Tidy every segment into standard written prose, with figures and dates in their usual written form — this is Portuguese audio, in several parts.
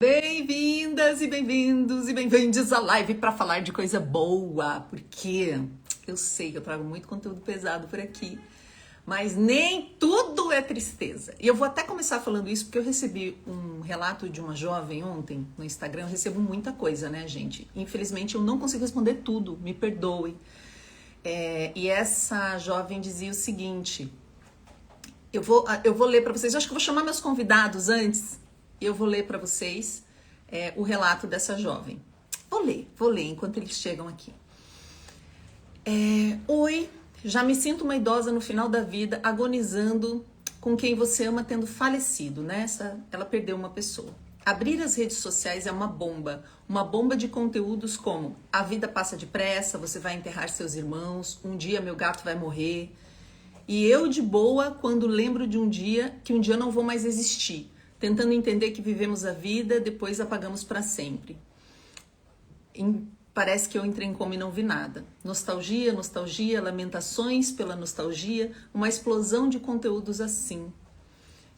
Bem-vindas e bem-vindos e bem-vindos à live para falar de coisa boa, porque eu sei que eu trago muito conteúdo pesado por aqui, mas nem tudo é tristeza. E eu vou até começar falando isso porque eu recebi um relato de uma jovem ontem no Instagram. Eu recebo muita coisa, né, gente? Infelizmente eu não consigo responder tudo, me perdoem. E essa jovem dizia o seguinte: eu vou ler para vocês. Eu acho que eu vou chamar meus convidados antes e eu vou ler para vocês o relato dessa jovem. Vou ler enquanto eles chegam aqui. Oi, já me sinto uma idosa no final da vida, agonizando com quem você ama tendo falecido, né? Ela perdeu uma pessoa. Abrir as redes sociais é uma bomba de conteúdos como: a vida passa depressa, você vai enterrar seus irmãos, um dia meu gato vai morrer. E eu de boa quando lembro de um dia que um dia não vou mais existir, tentando entender que vivemos a vida, depois apagamos para sempre. Parece que eu entrei em coma e não vi nada. Nostalgia, nostalgia, lamentações pela nostalgia, uma explosão de conteúdos assim.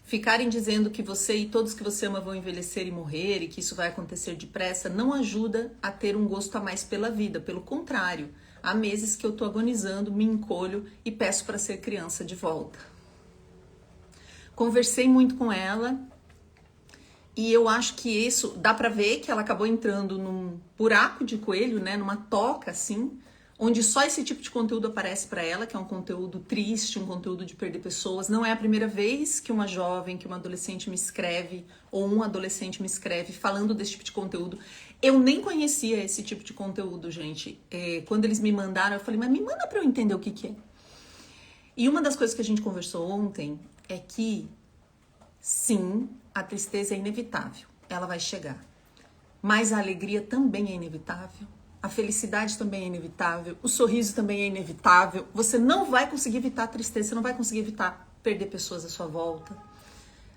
Ficarem dizendo que você e todos que você ama vão envelhecer e morrer e que isso vai acontecer depressa não ajuda a ter um gosto a mais pela vida. Pelo contrário, há meses que eu tô agonizando, me encolho e peço para ser criança de volta. Conversei muito com ela e eu acho que isso dá para ver que ela acabou entrando num buraco de coelho, né, numa toca assim, onde só esse tipo de conteúdo aparece para ela, que é um conteúdo triste, um conteúdo de perder pessoas. Não é a primeira vez que uma jovem, que uma adolescente me escreve, ou um adolescente me escreve falando desse tipo de conteúdo. Eu nem conhecia esse tipo de conteúdo, gente. Quando eles me mandaram, eu falei, mas me manda para eu entender o que que é. E uma das coisas que a gente conversou ontem é que, sim, a tristeza é inevitável, ela vai chegar. Mas a alegria também é inevitável. A felicidade também é inevitável, o sorriso também é inevitável. Você não vai conseguir evitar a tristeza, você não vai conseguir evitar perder pessoas à sua volta.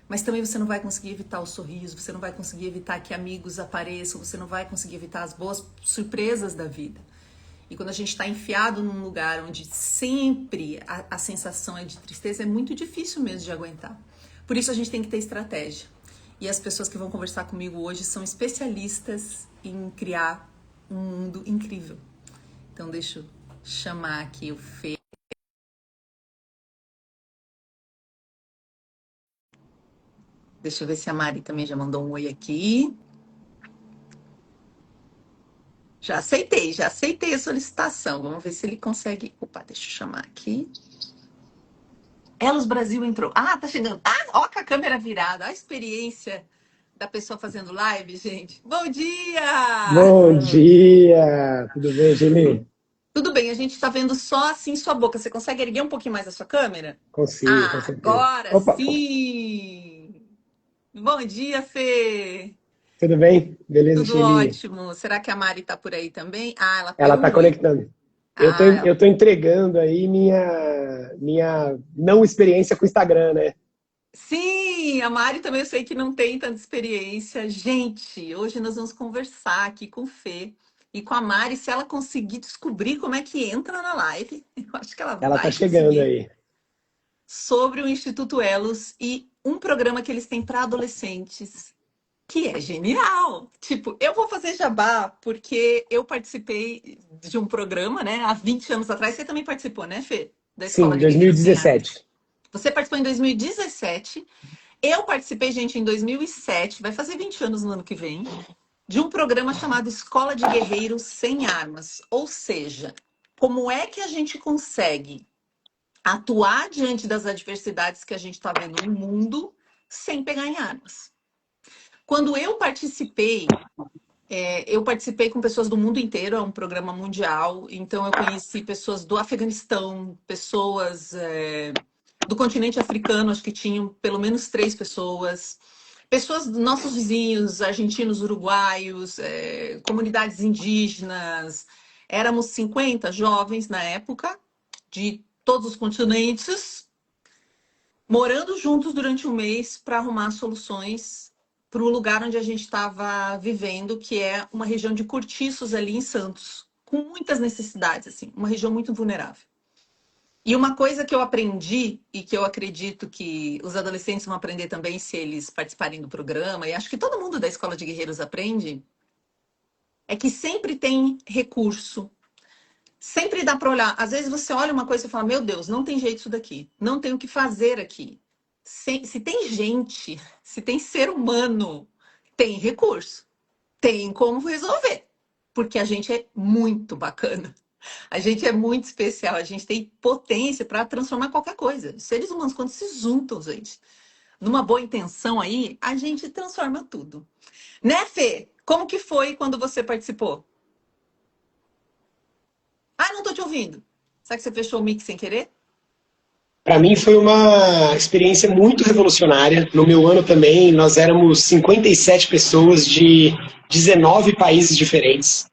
Mas também você não vai conseguir evitar o sorriso, você não vai conseguir evitar que amigos apareçam, você não vai conseguir evitar as boas surpresas da vida. E quando a gente está enfiado num lugar onde sempre a sensação é de tristeza, é muito difícil mesmo de aguentar. Por isso a gente tem que ter estratégia. E as pessoas que vão conversar comigo hoje são especialistas em criar um mundo incrível. Então deixa eu chamar aqui o Fê. Deixa eu ver se a Mari também já mandou um oi aqui. Já aceitei a solicitação. Vamos ver se ele consegue. Opa, deixa eu chamar aqui. Elos Brasil entrou. Ah, tá chegando. Ah, ó, com a câmera virada. A experiência da pessoa fazendo live, gente. Bom dia! Bom dia! Tudo bem, Geli? Tudo bem, a gente tá vendo só assim sua boca. Você consegue erguer um pouquinho mais a sua câmera? Consigo, com Ah, certeza. agora Opa, sim! Bom dia, Fê! tudo bem? Beleza, Tudo Geli? ótimo. Será que a Mari tá por aí também? Ah, ela Ela deu está um oi. conectando. Ah, Eu tô entregando aí minha não experiência com o Instagram, né? sim, a Mari também eu sei que não tem tanta experiência. Gente, hoje nós vamos conversar aqui com o Fê e com a Mari. Se ela conseguir descobrir como é que entra na live, eu acho que ela Ela tá vai chegando conseguir, aí. sobre o Instituto Elos e um programa que eles têm para adolescentes, que é genial. Tipo, eu vou fazer jabá porque eu participei de um programa, né, há 20 anos atrás. Você também participou, né, Fê? Da Escola Sim, de Guerreiros Sem Armas. 2017. Você participou em 2017. Eu participei, gente, em 2007, vai fazer 20 anos no ano que vem, de um programa chamado Escola de Guerreiros Sem Armas. Ou seja, como é que a gente consegue atuar diante das adversidades que a gente está vendo no mundo sem pegar em armas? Quando eu participei com pessoas do mundo inteiro, é um programa mundial, então eu conheci pessoas do Afeganistão, pessoas do continente africano, acho que tinham pelo menos 3 pessoas. Pessoas dos nossos vizinhos, argentinos, uruguaios, comunidades indígenas. Éramos 50 jovens na época, de todos os continentes, morando juntos durante um mês para arrumar soluções para o lugar onde a gente estava vivendo, que é uma região de cortiços ali em Santos, com muitas necessidades, assim, uma região muito vulnerável. E uma coisa que eu aprendi e que eu acredito que os adolescentes vão aprender também se eles participarem do programa, e acho que todo mundo da Escola de Guerreiros aprende, é que sempre tem recurso. Sempre dá para olhar. Às vezes você olha uma coisa e fala: Meu Deus, não tem jeito isso daqui. Não tem o que fazer aqui. Se tem gente, se tem ser humano, tem recurso. Tem como resolver. Porque a gente é muito bacana. A gente é muito especial. A gente tem potência para transformar qualquer coisa. Os seres humanos, quando se juntam, gente, numa boa intenção aí, a gente transforma tudo. Né, Fê? Como que foi quando você participou? Ah, não tô te ouvindo. Será que você fechou o mic sem querer? Para mim foi uma experiência muito revolucionária. No meu ano também, nós éramos 57 pessoas de 19 países diferentes.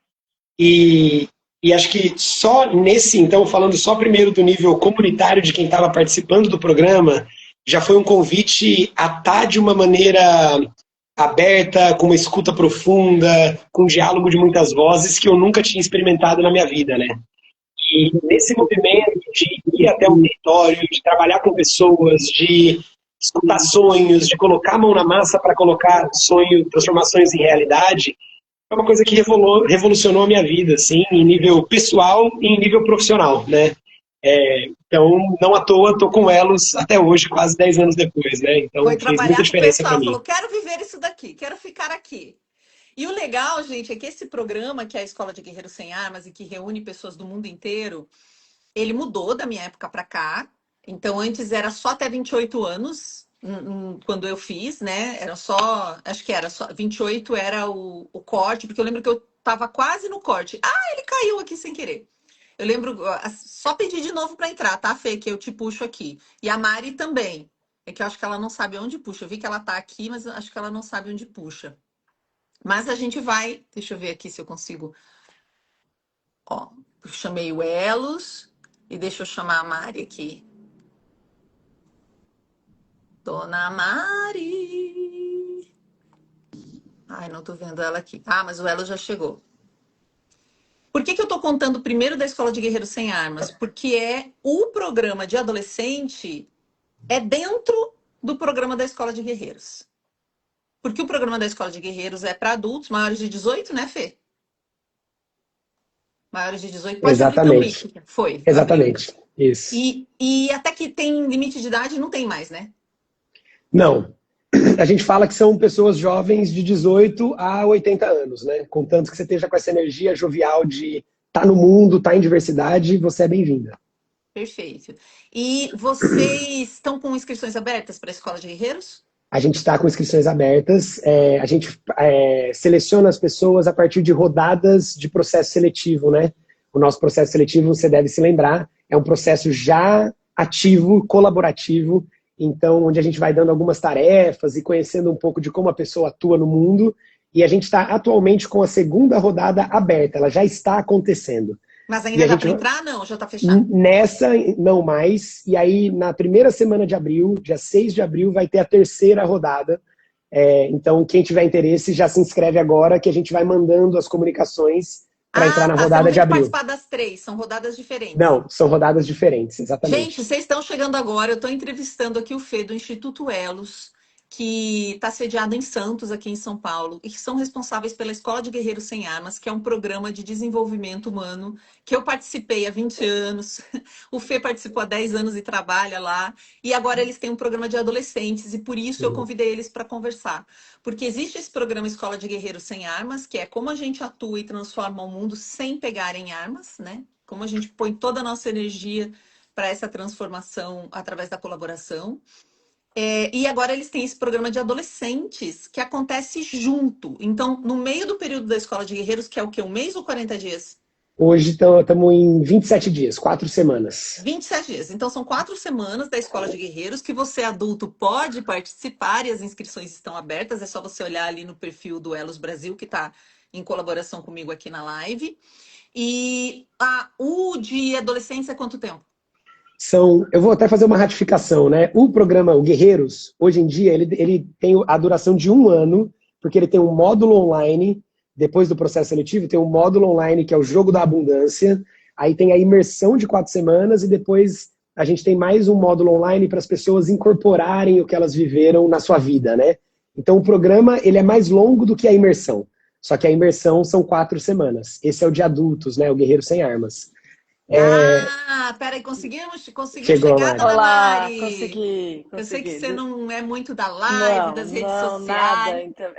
E, e acho que só nesse, então, falando só primeiro do nível comunitário de quem estava participando do programa, já foi um convite a estar de uma maneira aberta, com uma escuta profunda, com um diálogo de muitas vozes que eu nunca tinha experimentado na minha vida, né? E nesse movimento de ir até o território, de trabalhar com pessoas, de escutar sonhos, de colocar a mão na massa para colocar sonho, transformações em realidade, é uma coisa que revolucionou a minha vida, assim, em nível pessoal e em nível profissional, né? Então, não à toa, estou com elos até hoje, quase 10 anos depois, né? Então, Foi fez muita trabalhar com o diferença para pessoal, mim. falou: quero viver isso daqui, quero ficar aqui. E o legal, gente, é que esse programa, que é a Escola de Guerreiros Sem Armas e que reúne pessoas do mundo inteiro, ele mudou da minha época para cá. Então, antes era só até 28 anos, quando eu fiz, né? Era só, acho que era só, 28 era o corte, porque eu lembro que eu tava quase no corte. Ah, ele caiu aqui sem querer. Eu lembro, só pedir de novo para entrar, tá, Fê? Que eu te puxo aqui. E a Mari também. É que eu acho que ela não sabe onde puxa. Eu vi que ela tá aqui, mas eu acho que ela não sabe onde puxa. Mas a gente vai. Deixa eu ver aqui se eu consigo. Ó, eu chamei o Elos e deixa eu chamar a Mari aqui. Dona Mari. Ai, não tô vendo ela aqui. Ah, mas o Elos já chegou. Por que eu tô contando primeiro da Escola de Guerreiros Sem Armas? Porque é o programa de adolescente é dentro do programa da Escola de Guerreiros. Porque o programa da Escola de Guerreiros é para adultos maiores de 18, né, Fê? Maiores de 18. Pode abrir teu Exatamente. mic. Foi, abriu. Exatamente. Isso. E até que tem limite de idade, não tem mais, né? Não. A gente fala que são pessoas jovens de 18 a 80 anos, né? Contanto que você esteja com essa energia jovial de estar no mundo, estar em diversidade, você é bem-vinda. Perfeito. E vocês estão com inscrições abertas para a Escola de Guerreiros? A gente está com inscrições abertas, a gente seleciona as pessoas a partir de rodadas de processo seletivo, né? O nosso processo seletivo, você deve se lembrar, é um processo já ativo, colaborativo, então onde a gente vai dando algumas tarefas e conhecendo um pouco de como a pessoa atua no mundo, e a gente está atualmente com a segunda rodada aberta, ela já está acontecendo. Mas E ainda a dá gente para entrar? Não, já está fechado. nessa, não mais. E aí, na primeira semana de abril, dia 6 de abril, vai ter a terceira rodada. Então, quem tiver interesse, já se inscreve agora, que a gente vai mandando as comunicações para entrar Ah, na tá. Você não rodada de tem que abril. participar das três, são rodadas diferentes. Não, são rodadas diferentes, Gente, exatamente. vocês estão chegando agora. Eu estou entrevistando aqui o Fê do Instituto Elos, que está sediado em Santos, aqui em São Paulo, e que são responsáveis pela Escola de Guerreiros Sem Armas, que é um programa de desenvolvimento humano que eu participei há 20 anos. O Fê participou há 10 anos e trabalha lá. E agora eles têm um programa de adolescentes, e por isso eu convidei eles para conversar. Porque existe esse programa Escola de Guerreiros Sem Armas, que é como a gente atua e transforma o mundo sem pegar em armas, né? Como a gente põe toda a nossa energia para essa transformação através da colaboração. E agora eles têm esse programa de adolescentes que acontece junto. Então, no meio do período da Escola de Guerreiros, que é o quê? Um mês ou 40 dias? Hoje estamos em 27 dias, 4 semanas. 27 dias. Então, são 4 semanas da Escola de Guerreiros que você, adulto, pode participar e as inscrições estão abertas. É só você olhar ali no perfil do Elos Brasil, que está em colaboração comigo aqui na live. E o de adolescentes é quanto tempo? Eu vou até fazer uma ratificação, né? O programa, o Guerreiros, hoje em dia, ele tem a duração de 1 ano, porque ele tem um módulo online, depois do processo seletivo, tem um módulo online que é o Jogo da Abundância, aí tem a imersão de 4 semanas e depois a gente tem mais um módulo online para as pessoas incorporarem o que elas viveram na sua vida, né? Então o programa ele é mais longo do que a imersão. Só que a imersão são 4 semanas. Esse é o de adultos, né? O Guerreiro Sem Armas. Ah, peraí, conseguiu Chegou a chegar, Mari. dona Olá, Mari? consegui, Eu sei que consegui. você não é muito da live, Não, das redes não, nada. sociais, Então,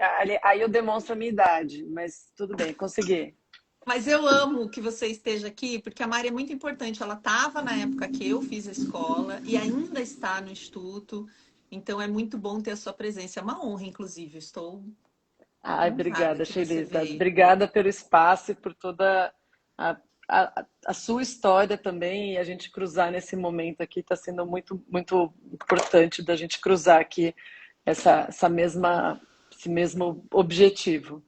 aí eu demonstro a minha idade, mas tudo bem, consegui. mas eu amo que você esteja aqui, porque a Mari é muito importante. Ela estava na época que eu fiz a escola e ainda está no instituto, então é muito bom ter a sua presença. É uma honra, inclusive. Estou Ai, honrada obrigada, que você Sheilisa. veio. Obrigada pelo espaço e por toda a sua história também. E a gente cruzar nesse momento aqui está sendo muito, muito importante da gente cruzar aqui esse mesmo objetivo.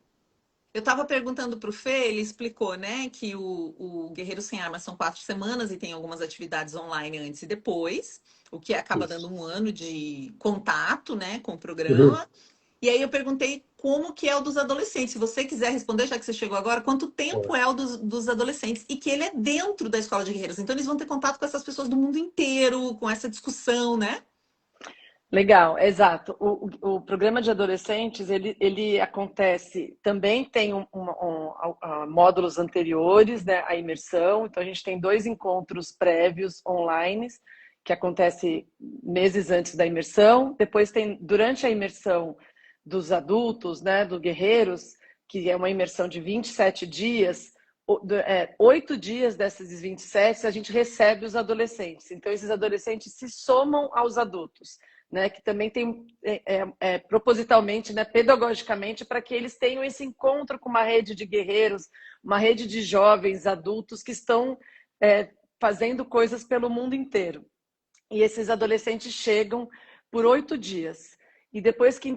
Eu estava perguntando para o Fê, ele explicou, né, que o Guerreiro Sem Armas são 4 semanas e tem algumas atividades online antes e depois, o que acaba dando Isso. um ano de contato, né, com o Uhum. programa. E aí eu perguntei como que é o dos adolescentes. Se você quiser responder, já que você chegou agora, quanto tempo é o dos adolescentes? E que ele é dentro da escola de guerreiros. Então eles vão ter contato com essas pessoas do mundo inteiro, com essa discussão, né? Legal, exato. O programa de adolescentes, ele acontece, também tem módulos anteriores, né, à imersão. Então, a gente tem 2 encontros prévios online, que acontece meses antes da imersão. Depois tem, durante a imersão dos adultos, né, do Guerreiros, que é uma imersão de 27 dias, 8 dias desses 27, a gente recebe os adolescentes. Então, esses adolescentes se somam aos adultos. Né, que também tem propositalmente, né, pedagogicamente, para que eles tenham esse encontro com uma rede de guerreiros, uma rede de jovens adultos que estão fazendo coisas pelo mundo inteiro. E esses adolescentes chegam por 8 dias. E depois que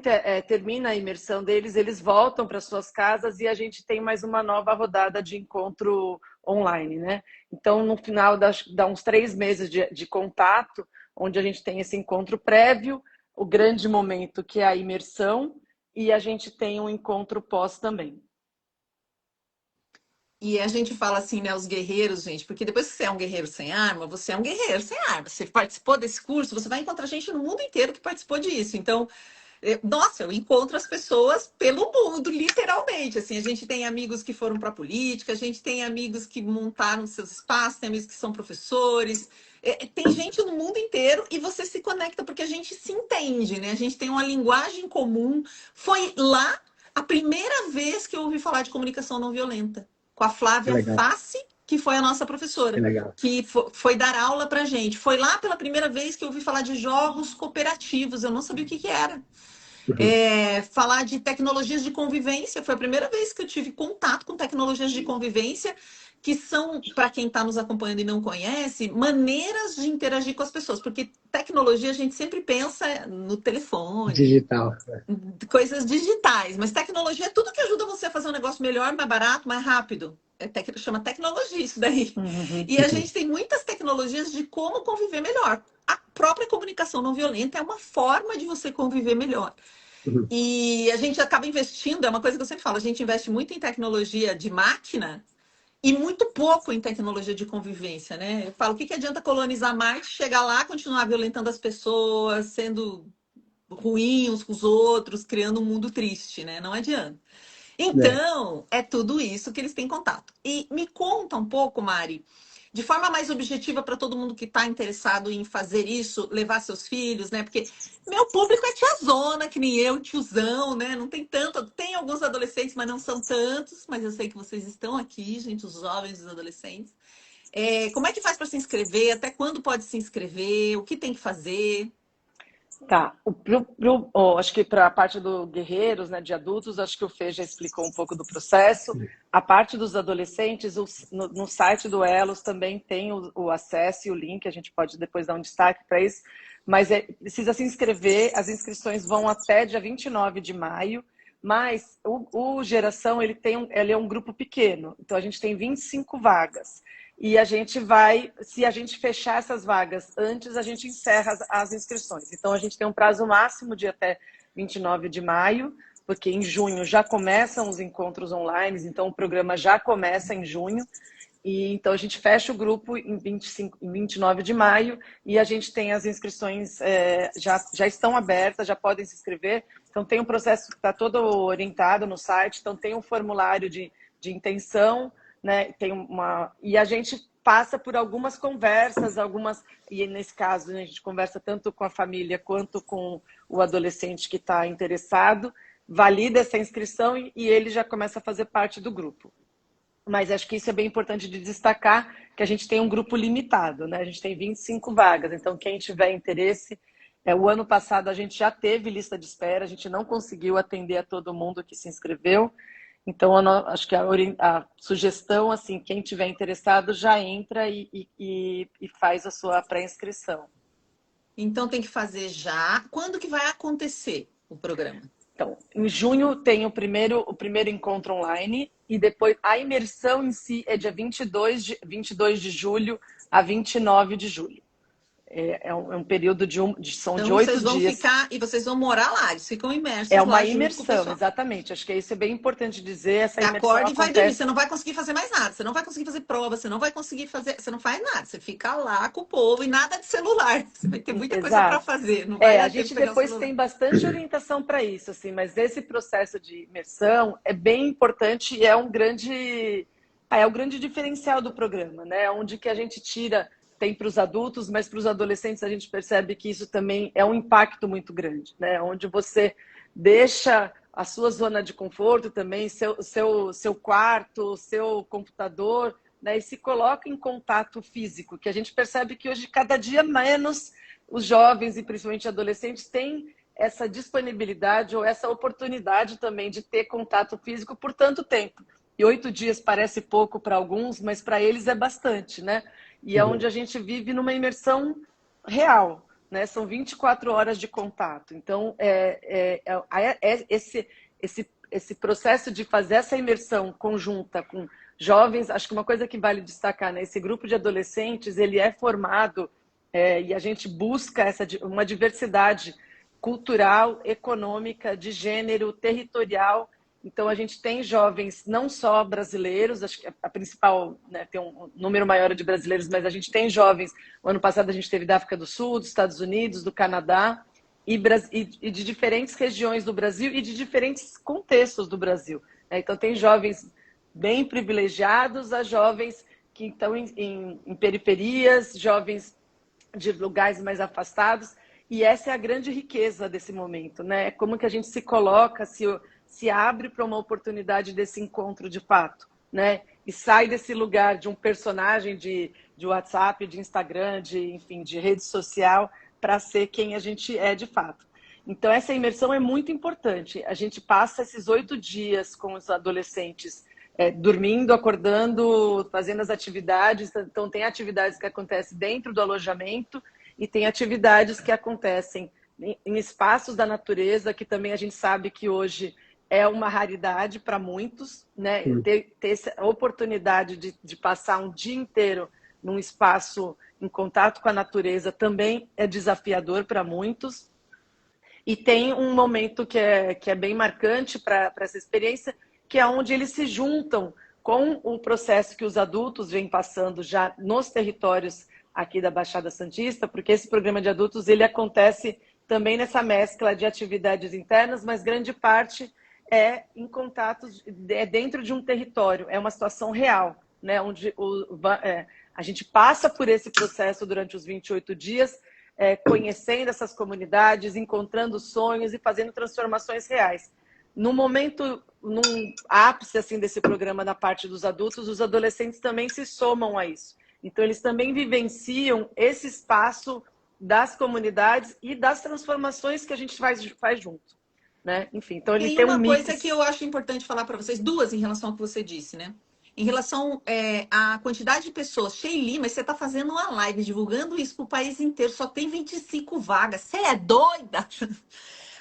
termina a imersão deles, eles voltam para suas casas e a gente tem mais uma nova rodada de encontro online, né? Então, no final, dá uns 3 meses de contato, onde a gente tem esse encontro prévio, o grande momento que é a imersão, e a gente tem um encontro pós também. E a gente fala assim, né, os guerreiros, gente, porque depois que você é um guerreiro sem arma, você é um guerreiro sem arma. Você participou desse curso, você vai encontrar gente no mundo inteiro que participou disso. Então, nossa, eu encontro as pessoas pelo mundo, literalmente. Assim, a gente tem amigos que foram para a política, a gente tem amigos que montaram seus espaços, tem amigos que são professores. Tem gente no mundo inteiro e você se conecta porque a gente se entende, né? A gente tem uma linguagem comum. Foi lá a primeira vez que eu ouvi falar de comunicação não violenta, com a Que Flávia legal, Fassi, que foi a nossa que professora, legal. que foi dar aula pra gente. Foi lá pela primeira vez que eu ouvi falar de jogos cooperativos, eu não sabia o que que era. Uhum. Falar de tecnologias de convivência, foi a primeira vez que eu tive contato com tecnologias de convivência, que são, para quem está nos acompanhando e não conhece, maneiras de interagir com as pessoas, porque tecnologia a gente sempre pensa no telefone, Digital. coisas digitais, mas tecnologia é tudo que ajuda você a fazer um negócio melhor, mais barato, mais rápido. Chama tecnologia isso daí. Uhum. E a gente tem muitas tecnologias de como conviver melhor. A própria comunicação não violenta é uma forma de você conviver melhor. Uhum. E a gente acaba investindo, é uma coisa que eu sempre falo, a gente investe muito em tecnologia de máquina e muito pouco em tecnologia de convivência, né? Eu falo, o que, que adianta colonizar Marte, chegar lá, continuar violentando as pessoas, sendo ruim uns com os outros, criando um mundo triste, né? Não adianta. É. Então, é tudo isso que eles têm contato. E me conta um pouco, Mari, de forma mais objetiva para todo mundo que está interessado em fazer isso, levar seus filhos, né? Porque meu público é tiazona, que nem eu, tiozão, né? Não tem tanto, tem alguns adolescentes, mas não são tantos. Mas eu sei que vocês estão aqui, gente, os jovens e os adolescentes. Como é que faz para se inscrever? Até quando pode se inscrever? O que tem que fazer? Tá. Acho que para a parte do Guerreiros, né, de adultos, acho que o Fê já explicou um pouco do processo. A parte dos adolescentes, no site do Elos também tem o acesso e o link, a gente pode depois dar um destaque para isso, mas precisa se inscrever, as inscrições vão até dia 29 de maio, mas o Geração, ele é um grupo pequeno, então a gente tem 25 vagas. E a gente vai, se a gente fechar essas vagas antes, a gente encerra as inscrições. Então, a gente tem um prazo máximo de até 29 de maio, porque em junho já começam os encontros online, então o programa já começa em junho. E então a gente fecha o grupo em 29 de maio e a gente tem as inscrições já estão abertas, já podem se inscrever. Então tem um processo que está todo orientado no site, então tem um formulário de intenção, né? E a gente passa por algumas conversas, e nesse caso a gente conversa tanto com a família quanto com o adolescente que está interessado, valida essa inscrição e ele já começa a fazer parte do grupo. Mas acho que isso é bem importante de destacar, que a gente tem um grupo limitado, né? A gente tem 25 vagas, então quem tiver interesse, o ano passado a gente já teve lista de espera, a gente não conseguiu atender a todo mundo que se inscreveu, então acho que a sugestão, assim, quem tiver interessado já entra e faz a sua pré-inscrição. Então tem que fazer já. Quando que vai acontecer o programa? Então, em junho tem o primeiro encontro online e depois a imersão em si é dia 22 de julho a 29 de julho. É um período são de 8 vocês vão dias. ficar e vocês vão morar lá, eles ficam imersos É uma lá imersão, exatamente. Acho que isso é bem importante dizer. Essa imersão acorda e vai dormir. acontece... Você não vai conseguir fazer mais nada. Você não vai conseguir fazer prova. Você não vai conseguir fazer. Você não faz nada. Você fica lá com o povo e nada de celular. Você vai ter muita coisa para fazer. Não vai a gente depois tem bastante orientação para isso, assim. Mas esse processo de imersão é bem importante e é um grande diferencial do programa, né? Onde que a gente tem para os adultos, mas para os adolescentes a gente percebe que isso também é um impacto muito grande, né? Onde você deixa a sua zona de conforto também, seu quarto, seu computador, né? E se coloca em contato físico, que a gente percebe que hoje, cada dia menos, os jovens e principalmente adolescentes têm essa disponibilidade ou essa oportunidade também de ter contato físico por tanto tempo. E 8 dias parece pouco para alguns, mas para eles é bastante, né? E é onde a gente vive numa imersão real, né? São 24 horas de contato. Então, esse processo de fazer essa imersão conjunta com jovens, acho que uma coisa que vale destacar, né? Esse grupo de adolescentes, ele é formado e a gente busca uma diversidade cultural, econômica, de gênero, territorial. Então, a gente tem jovens não só brasileiros, acho que a principal, né, tem um número maior de brasileiros, mas a gente tem jovens, o ano passado a gente teve da África do Sul, dos Estados Unidos, do Canadá, e de diferentes regiões do Brasil e de diferentes contextos do Brasil. Então, tem jovens bem privilegiados a jovens que estão em periferias, jovens de lugares mais afastados, e essa é a grande riqueza desse momento, né? Como que a gente se coloca, se abre para uma oportunidade desse encontro de fato, né? E sai desse lugar de um personagem de WhatsApp, de Instagram, enfim, de rede social, para ser quem a gente é de fato. Então, essa imersão é muito importante. A gente passa esses 8 dias com os adolescentes dormindo, acordando, fazendo as atividades. Então, tem atividades que acontecem dentro do alojamento e tem atividades que acontecem em espaços da natureza, que também a gente sabe que hoje é uma raridade para muitos, né? Ter essa oportunidade de passar um dia inteiro num espaço em contato com a natureza também é desafiador para muitos. E tem um momento que é bem marcante para essa experiência, que é onde eles se juntam com o processo que os adultos vêm passando já nos territórios aqui da Baixada Santista, porque esse programa de adultos ele acontece também nessa mescla de atividades internas, mas grande parte é em contatos, dentro de um território, é uma situação real, né? Onde a gente passa por esse processo durante os 28 dias, conhecendo essas comunidades, encontrando sonhos e fazendo transformações reais. No momento, num ápice assim, desse programa da parte dos adultos, os adolescentes também se somam a isso. Então, eles também vivenciam esse espaço das comunidades e das transformações que a gente faz junto. Né? Enfim, então ele tem um mix. Tem uma coisa que eu acho importante falar para vocês, duas em relação ao que você disse, né? Em relação à quantidade de pessoas, Sheili, mas você está fazendo uma live divulgando isso para o país inteiro, só tem 25 vagas, você é doida?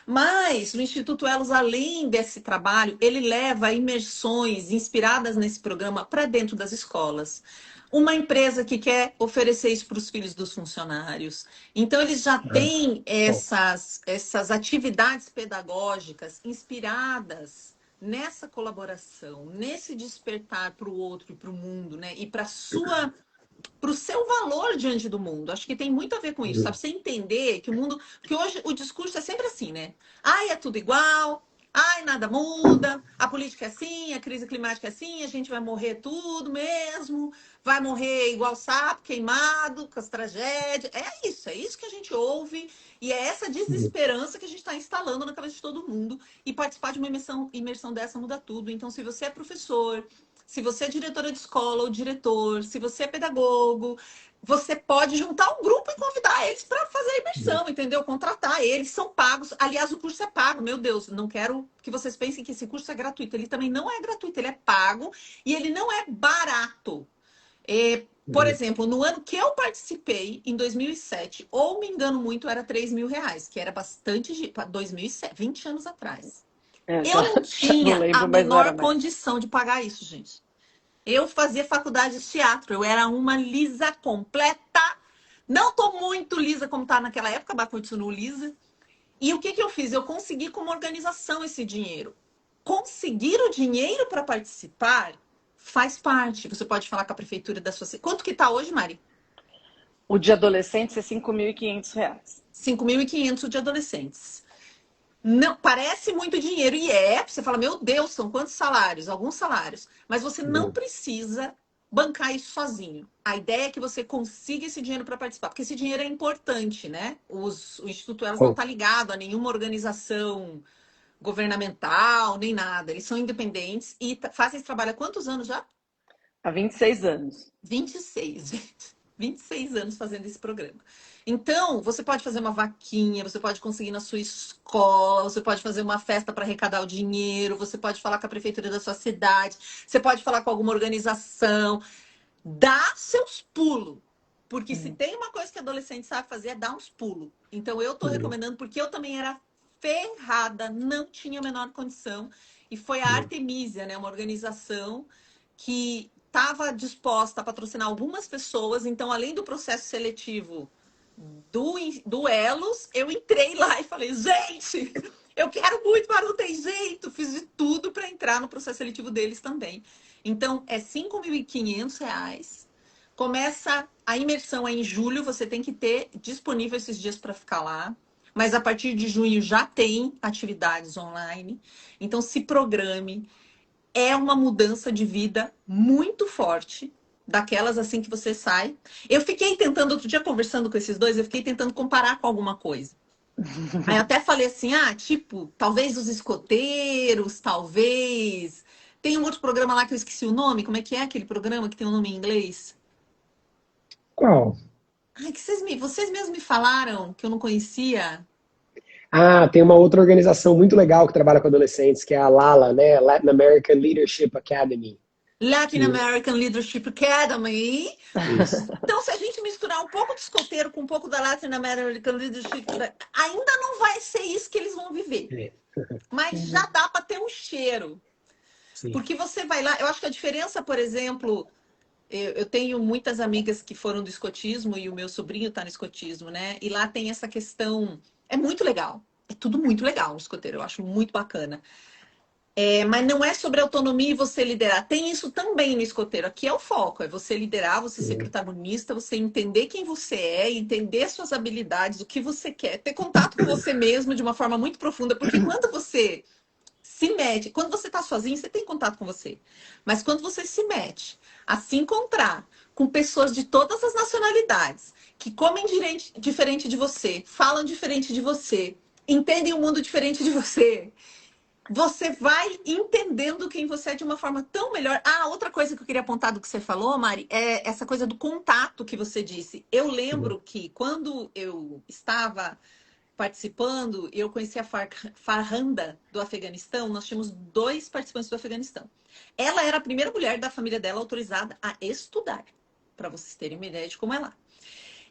Mas o Instituto Elos, além desse trabalho, ele leva imersões inspiradas nesse programa para dentro das escolas. Uma empresa que quer oferecer isso para os filhos dos funcionários. Então, eles já têm essas atividades pedagógicas inspiradas nessa colaboração, nesse despertar para o outro e para o mundo, né? E para o seu valor diante do mundo. Acho que tem muito a ver com isso, sabe? Você entender que o mundo. Porque hoje o discurso é sempre assim, né? Ai, é tudo igual. Ai, nada muda. A política é assim, a crise climática é assim, a gente vai morrer tudo mesmo. Vai morrer igual sapo, queimado, com as tragédias. É isso que a gente ouve. E é essa desesperança que a gente está instalando na cabeça de todo mundo. E participar de uma imersão dessa muda tudo. Então, se você é professor, se você é diretora de escola ou diretor, se você é pedagogo, você pode juntar um grupo e convidar eles para fazer a imersão, entendeu? Contratar eles, são pagos. Aliás, o curso é pago, meu Deus, não quero que vocês pensem que esse curso é gratuito. Ele também não é gratuito, ele é pago e ele não é barato. Por exemplo, no ano que eu participei, em 2007, ou me engano muito, era R$ 3.000, que era bastante, 2007, 20 anos atrás. Eu não Já não tinha a lembro, mas não era menor mais. condição de pagar isso, gente. Eu fazia faculdade de teatro, eu era uma lisa completa. Não tô muito lisa como tá naquela época, mas continuo lisa. E o que que eu fiz? Eu consegui como organização esse dinheiro. Conseguir o dinheiro para participar faz parte. Você pode falar com a prefeitura da sua cidade. Quanto que tá hoje, Mari? O de adolescentes é R$ 5.500. 5.500 o de adolescentes. Não, parece muito dinheiro, e você fala, meu Deus, são quantos salários? Alguns salários. Mas você não precisa bancar isso sozinho. A ideia é que você consiga esse dinheiro para participar, porque esse dinheiro é importante, né? O Instituto Elas não está ligado a nenhuma organização governamental, nem nada. Eles são independentes e fazem esse trabalho há quantos anos já? Há 26 anos. 26, gente. 26 anos fazendo esse programa. Então, você pode fazer uma vaquinha, você pode conseguir na sua escola, você pode fazer uma festa para arrecadar o dinheiro, você pode falar com a prefeitura da sua cidade, você pode falar com alguma organização. Dá seus pulos. Porque se tem uma coisa que adolescente sabe fazer é dar uns pulos. Então, eu tô recomendando, porque eu também era ferrada, não tinha a menor condição. E foi a Artemisia, né, uma organização que estava disposta a patrocinar algumas pessoas. Então, além do processo seletivo do Elos, eu entrei lá e falei, gente, eu quero muito, mas não tem jeito. Fiz de tudo para entrar no processo seletivo deles também. Então, é R$ 5.500. Começa a imersão em julho, você tem que ter disponível esses dias para ficar lá. Mas a partir de junho já tem atividades online. Então, se programe. É uma mudança de vida muito forte, daquelas assim que você sai. Eu fiquei tentando, outro dia conversando com esses dois, eu fiquei tentando comparar com alguma coisa. Aí eu até falei assim, tipo, talvez os escoteiros, talvez... Tem um outro programa lá que eu esqueci o nome, como é que é aquele programa que tem um nome em inglês? Qual? Ai, que vocês mesmos me falaram que eu não conhecia. Tem uma outra organização muito legal que trabalha com adolescentes, que é a LALA, né? Latin American Leadership Academy. Latin American Leadership Academy. Isso. Então, se a gente misturar um pouco de escoteiro com um pouco da Latin American Leadership, ainda não vai ser isso que eles vão viver. Mas já dá para ter um cheiro. Sim. Porque você vai lá, eu acho que a diferença, por exemplo, eu tenho muitas amigas que foram do escotismo e o meu sobrinho está no escotismo, né? E lá tem essa questão, é muito legal. É tudo muito legal no escoteiro, eu acho muito bacana. Mas não é sobre autonomia e você liderar. Tem isso também no escoteiro. Aqui é o foco, é você liderar, você ser protagonista, você entender quem você é, entender suas habilidades, o que você quer, ter contato com você mesmo de uma forma muito profunda, porque quando você se mete, quando você está sozinho, você tem contato com você. Mas quando você se mete a se encontrar com pessoas de todas as nacionalidades, que comem diferente de você, falam diferente de você, entendem o mundo diferente de você, você vai entendendo quem você é de uma forma tão melhor. Outra coisa que eu queria apontar do que você falou, Mari, é essa coisa do contato que você disse. Eu lembro que quando eu estava participando, eu conheci a Farhanda do Afeganistão, nós tínhamos 2 participantes do Afeganistão. Ela era a primeira mulher da família dela autorizada a estudar, para vocês terem uma ideia de como é lá.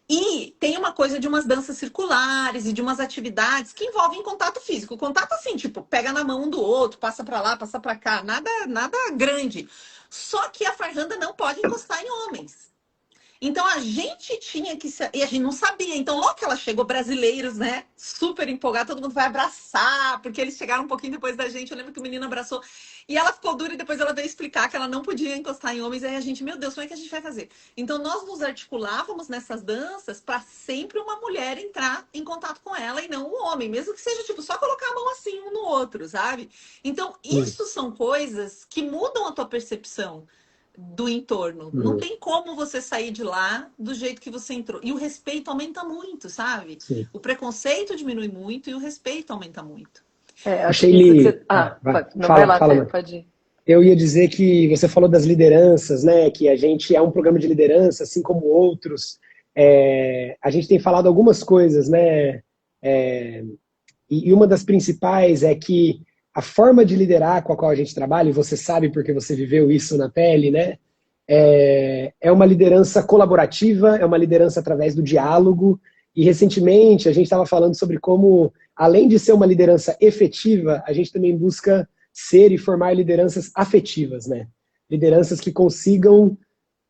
E tem uma coisa de umas danças circulares e de umas atividades que envolvem contato físico. Contato assim, tipo, pega na mão um do outro, passa para lá, passa para cá, nada grande. Só que a Farhanda não pode encostar em homens. Então a gente tinha que e a gente não sabia. Então, logo que ela chegou, brasileiros, né? Super empolgados, todo mundo vai abraçar, porque eles chegaram um pouquinho depois da gente. Eu lembro que o menino abraçou e ela ficou dura e depois ela veio explicar que ela não podia encostar em homens. Aí a gente, meu Deus, como é que a gente vai fazer? Então nós nos articulávamos nessas danças para sempre uma mulher entrar em contato com ela e não o homem, mesmo que seja tipo só colocar a mão assim um no outro, sabe? Então, Hum, isso são coisas que mudam a tua percepção do entorno. Não hum, tem como você sair de lá do jeito que você entrou. E o respeito aumenta muito, sabe? sim. O preconceito diminui muito e o respeito aumenta muito. Acho Achei que isso que você... não, vai fala, lá, fala, Tê, mano. pode ir. Eu ia dizer que você falou das lideranças, né? Que a gente é um programa de liderança, assim como outros. A gente tem falado algumas coisas, né? É, e uma das principais é que a forma de liderar com a qual a gente trabalha, e você sabe porque você viveu isso na pele, né? É uma liderança colaborativa, é uma liderança através do diálogo. E recentemente a gente estava falando sobre como, além de ser uma liderança efetiva, a gente também busca ser e formar lideranças afetivas, né? Lideranças que consigam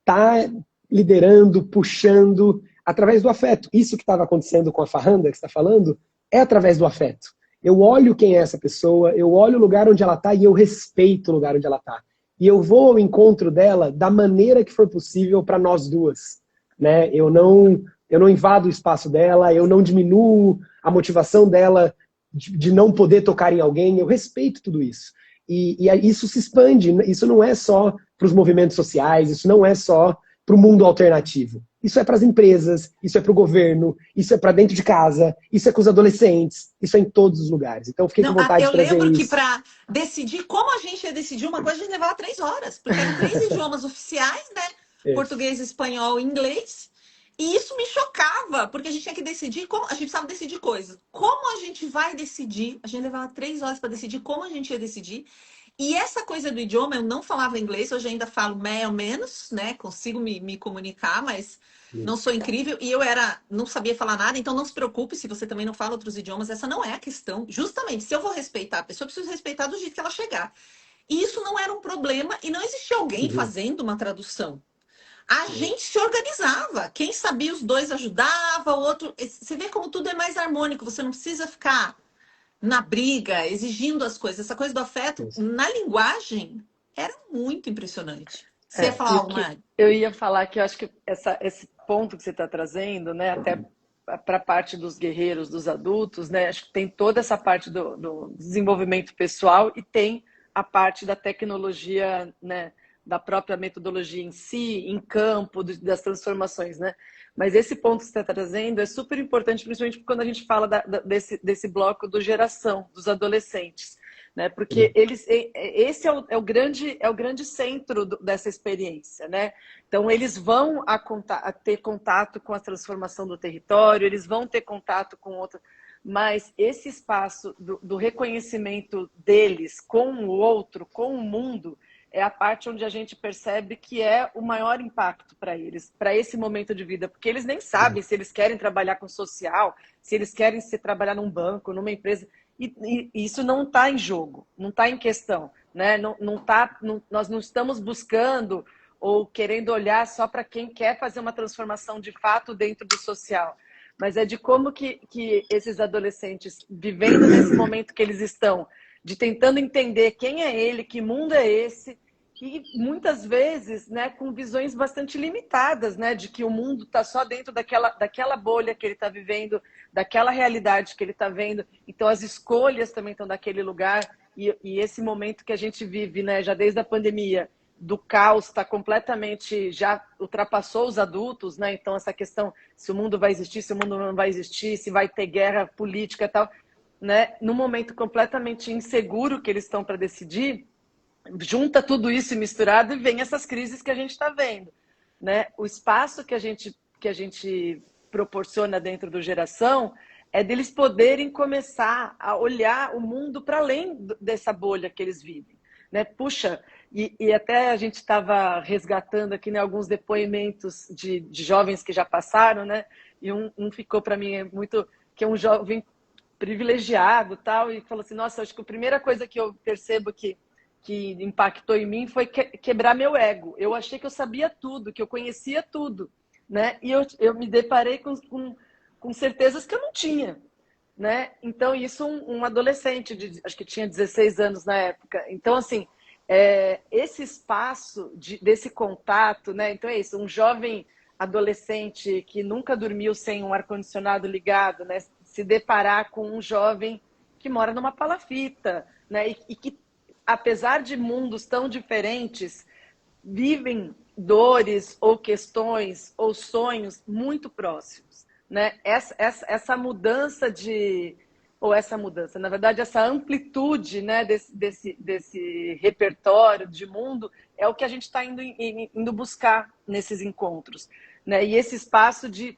estar liderando, puxando, através do afeto. Isso que estava acontecendo com a Farranda, que você está falando, é através do afeto. Eu olho quem é essa pessoa, eu olho o lugar onde ela está e eu respeito o lugar onde ela está. E eu vou ao encontro dela da maneira que for possível para nós duas. Né? Eu não invado o espaço dela, eu não diminuo a motivação dela de não poder tocar em alguém, eu respeito tudo isso. E isso se expande, isso não é só para os movimentos sociais, isso não é só para o mundo alternativo. Isso é para as empresas, isso é para o governo, isso é para dentro de casa, isso é com os adolescentes, isso é em todos os lugares. Então, fiquei com Não, vontade eu de trazer lembro que isso. para decidir como a gente ia decidir uma coisa, a gente levava 3 horas, porque eram 3 idiomas oficiais, né? Isso. Português, espanhol e inglês. E isso me chocava, porque a gente tinha que decidir como a gente precisava decidir coisas. Como a gente vai decidir? A gente levava 3 horas para decidir como a gente ia decidir. E essa coisa do idioma, eu não falava inglês, hoje ainda falo meio menos, né? Consigo me comunicar, mas não sou incrível. E eu não sabia falar nada, então não se preocupe se você também não fala outros idiomas, essa não é a questão. Justamente, se eu vou respeitar a pessoa, eu preciso respeitar do jeito que ela chegar. E isso não era um problema e não existia alguém Uhum. fazendo uma tradução. A gente se organizava. Quem sabia, os dois ajudava, o outro. Você vê como tudo é mais harmônico, você não precisa ficar na briga, exigindo as coisas. Essa coisa do afeto Isso. na linguagem era muito impressionante. Você ia falar E o algo, que Mari? eu ia falar que eu acho que esse ponto que você está trazendo, né, até para a parte dos guerreiros, dos adultos, né, acho que tem toda essa parte do desenvolvimento pessoal e tem a parte da tecnologia, né, da própria metodologia em si, em campo, das transformações, né? Mas esse ponto que você está trazendo é super importante, principalmente quando a gente fala desse bloco do geração, dos adolescentes, né? Porque esse é o grande centro dessa experiência, né? Então eles vão a ter contato com a transformação do território, eles vão ter contato com outra, mas esse espaço do reconhecimento deles com o outro, com o mundo, é a parte onde a gente percebe que é o maior impacto para eles, para esse momento de vida, porque eles nem sabem se eles querem trabalhar com social, se eles querem se trabalhar num banco, numa empresa. E isso não está em jogo, não está em questão, né? Nós não estamos buscando ou querendo olhar só para quem quer fazer uma transformação de fato dentro do social, mas é de como que esses adolescentes, vivendo nesse momento que eles estão, de tentando entender quem é ele, que mundo é esse, e muitas vezes, né, com visões bastante limitadas, né, de que o mundo está só dentro daquela bolha que ele está vivendo, daquela realidade que ele está vendo. Então, as escolhas também estão daquele lugar. E esse momento que a gente vive, né, já desde a pandemia, do caos, está completamente, já ultrapassou os adultos, né? Então, essa questão se o mundo vai existir, se o mundo não vai existir, se vai ter guerra política e tal, né? Num momento completamente inseguro que eles estão para decidir, junta tudo isso misturado e vem essas crises que a gente está vendo, né? O espaço que a gente proporciona dentro do Geração é deles poderem começar a olhar o mundo para além dessa bolha que eles vivem, né? Puxa, e até a gente estava resgatando aqui, né, alguns depoimentos de jovens que já passaram, né? E um ficou para mim muito, que é um jovem privilegiado, tal, e falou assim: nossa, acho que a primeira coisa que eu percebo que impactou em mim foi quebrar meu ego. Eu achei que eu sabia tudo, que eu conhecia tudo, né? E eu me deparei com certezas que eu não tinha, né? Então, isso um adolescente, acho que tinha 16 anos na época. Então, assim, esse espaço desse contato, né? Então é isso, um jovem adolescente que nunca dormiu sem um ar-condicionado ligado, né? Se deparar com um jovem que mora numa palafita, né? E que, apesar de mundos tão diferentes, vivem dores ou questões ou sonhos muito próximos, né? Essa mudança na verdade, essa amplitude, né, desse repertório de mundo é o que a gente está indo buscar nesses encontros, né? E esse espaço de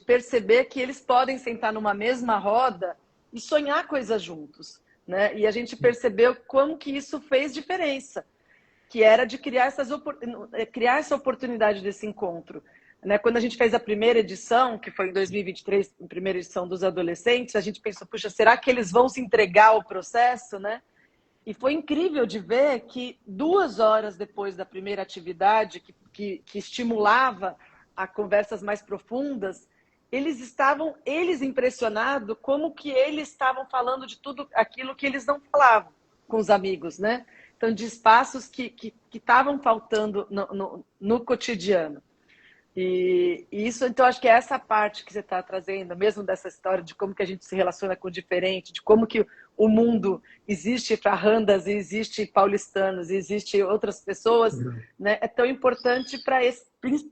perceber que eles podem sentar numa mesma roda e sonhar coisas juntos, né? E a gente percebeu como que isso fez diferença, que era de criar essa oportunidade desse encontro. Né? Quando a gente fez a primeira edição, que foi em 2023, a primeira edição dos adolescentes, a gente pensou, puxa, será que eles vão se entregar ao processo? Né? E foi incrível de ver que 2 horas depois da primeira atividade, que estimulava a conversas mais profundas, eles impressionados como que eles estavam falando de tudo aquilo que eles não falavam com os amigos, né? Então, de espaços que estavam faltando no cotidiano. E isso, então, acho que é essa parte que você está trazendo, mesmo dessa história de como que a gente se relaciona com o diferente, de como que o mundo existe para randas, e existe paulistanos, e existe outras pessoas, né? É tão importante para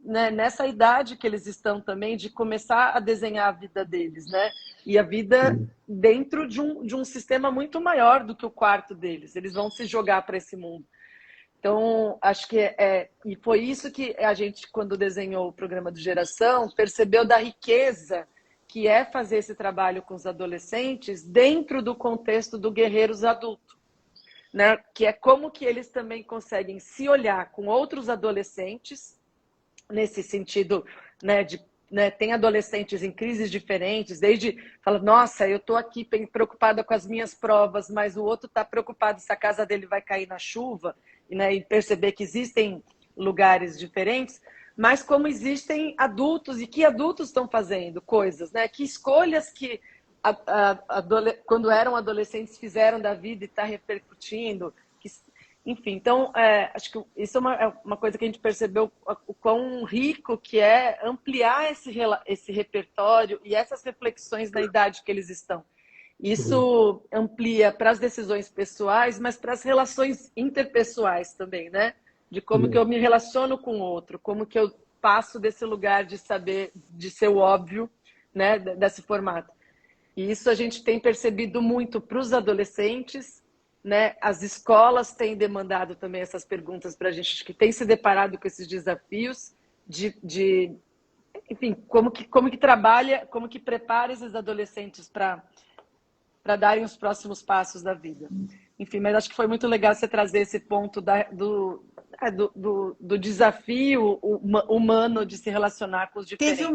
né, nessa idade que eles estão também, de começar a desenhar a vida deles, né? E a vida dentro de um sistema muito maior do que o quarto deles. Eles vão se jogar para esse mundo. Então, acho que e foi isso que a gente, quando desenhou o programa do Geração, percebeu da riqueza que é fazer esse trabalho com os adolescentes dentro do contexto do Guerreiros Adulto, né? Que é como que eles também conseguem se olhar com outros adolescentes, nesse sentido, né, tem adolescentes em crises diferentes, desde fala, nossa, eu estou aqui preocupada com as minhas provas, mas o outro está preocupado se a casa dele vai cair na chuva, né, e perceber que existem lugares diferentes, mas como existem adultos, e que adultos estão fazendo coisas, né, que escolhas que quando eram adolescentes fizeram da vida e está repercutindo, enfim, então, acho que isso é uma coisa que a gente percebeu, o quão rico que é ampliar esse repertório e essas reflexões na idade que eles estão. Isso amplia para as decisões pessoais, mas para as relações interpessoais também, né? De como que eu me relaciono com o outro, como que eu passo desse lugar de saber, de ser o óbvio, né? Desse formato. E isso a gente tem percebido muito para os adolescentes, né? As escolas têm demandado também essas perguntas para a gente, que tem se deparado com esses desafios enfim, como que trabalha, como que prepara esses adolescentes para darem os próximos passos da vida. Enfim, mas acho que foi muito legal você trazer esse ponto do desafio humano de se relacionar com os diferentes.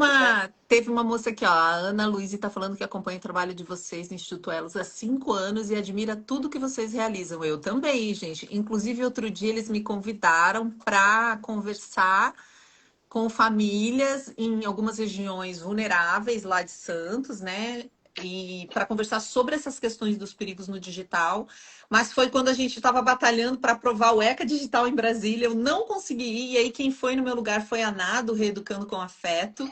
Teve uma moça aqui, ó, a Ana Luiz está falando que acompanha o trabalho de vocês no Instituto Elos há 5 anos e admira tudo que vocês realizam. Eu também, gente. Inclusive, outro dia eles me convidaram para conversar com famílias em algumas regiões vulneráveis lá de Santos, né? E para conversar sobre essas questões dos perigos no digital, mas foi quando a gente estava batalhando para aprovar o ECA Digital em Brasília, eu não consegui ir, e aí quem foi no meu lugar foi a Ná, do Reeducando com Afeto.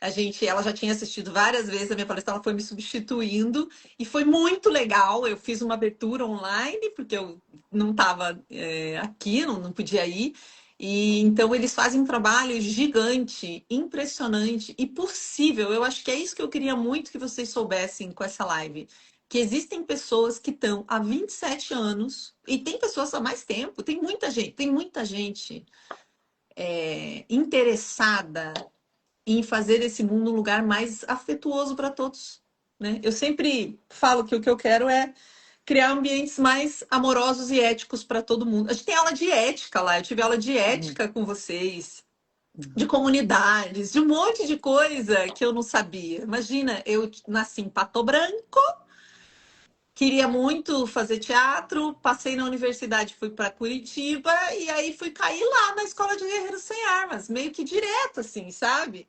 Ela já tinha assistido várias vezes a minha palestra, ela foi me substituindo, e foi muito legal. Eu fiz uma abertura online, porque eu não estava aqui, não podia ir. E então eles fazem um trabalho gigante, impressionante e possível. Eu acho que é isso que eu queria muito que vocês soubessem com essa live. Que existem pessoas que estão há 27 anos, e tem pessoas há mais tempo, tem muita gente interessada em fazer esse mundo um lugar mais afetuoso para todos, né? Eu sempre falo que o que eu quero é criar ambientes mais amorosos e éticos para todo mundo. A gente tem aula de ética lá, eu tive aula de ética com vocês, de comunidades, de um monte de coisa que eu não sabia. Imagina, eu nasci em Pato Branco, Queria muito fazer teatro, passei na universidade, fui para Curitiba e aí fui cair lá na Escola de Guerreiros Sem Armas, meio que direto, assim, sabe?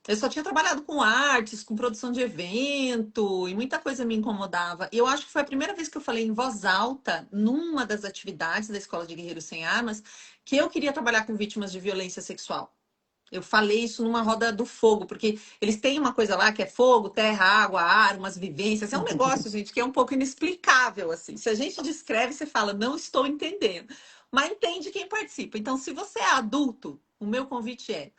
Eu só tinha trabalhado com artes, com produção de evento e muita coisa me incomodava. E eu acho que foi a primeira vez que eu falei em voz alta, numa das atividades da Escola de Guerreiros Sem Armas, que eu queria trabalhar com vítimas de violência sexual. Eu falei isso numa roda do fogo, porque eles têm uma coisa lá que é fogo, terra, água, ar, umas vivências. É um negócio, gente, que é um pouco inexplicável, assim. Se a gente descreve, você fala, não estou entendendo. Mas entende quem participa. Então, se você é adulto, o meu convite é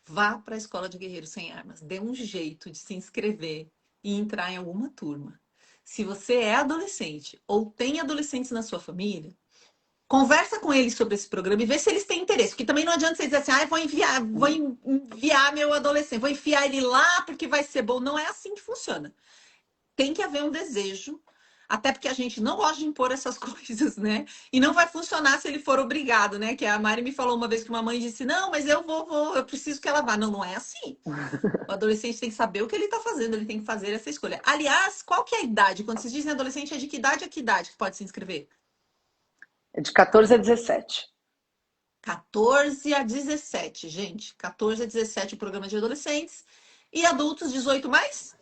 vá para a Escola de Guerreiros Sem Armas. Dê um jeito de se inscrever e entrar em alguma turma. Se você é adolescente ou tem adolescentes na sua família, conversa com eles sobre esse programa e vê se eles têm interesse. Porque também não adianta você dizer assim, vou enviar meu adolescente, vou enfiar ele lá porque vai ser bom. Não é assim que funciona. Tem que haver um desejo, até porque a gente não gosta de impor essas coisas, né? E não vai funcionar se ele for obrigado, né? Que a Mari me falou uma vez que uma mãe disse, não, mas eu preciso que ela vá. Não, não é assim. O adolescente tem que saber o que ele está fazendo, ele tem que fazer essa escolha. Aliás, qual que é a idade? Quando vocês dizem adolescente, é de que idade a que idade que pode se inscrever? É de 14 a 17. 14 a 17, gente. 14 a 17 o programa de adolescentes. E adultos 18 mais?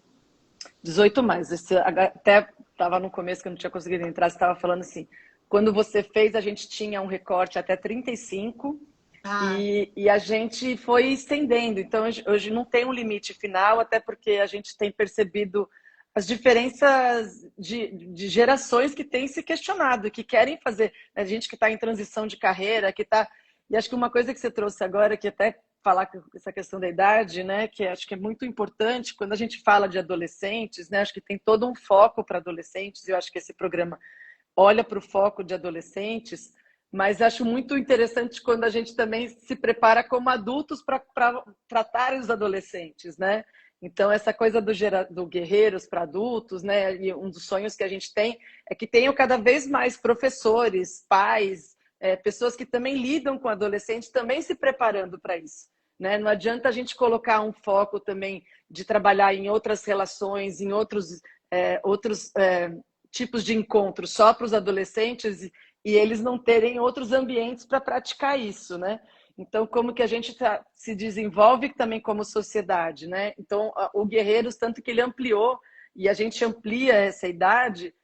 18 mais. Até estava no começo que eu não tinha conseguido entrar, você estava falando assim, quando você fez, a gente tinha um recorte até 35 Ah, e a gente foi estendendo. Então, hoje não tem um limite final, até porque a gente tem percebido as diferenças de gerações que têm se questionado, que querem fazer. A gente que está em transição de carreira, que está... E acho que uma coisa que você trouxe agora, que até falar com essa questão da idade, né, que acho que é muito importante quando a gente fala de adolescentes, né, acho que tem todo um foco para adolescentes, e eu acho que esse programa olha para o foco de adolescentes, mas acho muito interessante quando a gente também se prepara como adultos para tratar os adolescentes, né? Então, essa coisa do Guerreiros para adultos, né? E um dos sonhos que a gente tem é que tenham cada vez mais professores, pais, pessoas que também lidam com adolescentes, também se preparando para isso. Né? Não adianta a gente colocar um foco também de trabalhar em outras relações, em outros tipos de encontros só para os adolescentes e eles não terem outros ambientes para praticar isso, né? Então, como que a gente se desenvolve também como sociedade, né? Então, o Guerreiros, tanto que ele ampliou, e a gente amplia essa idade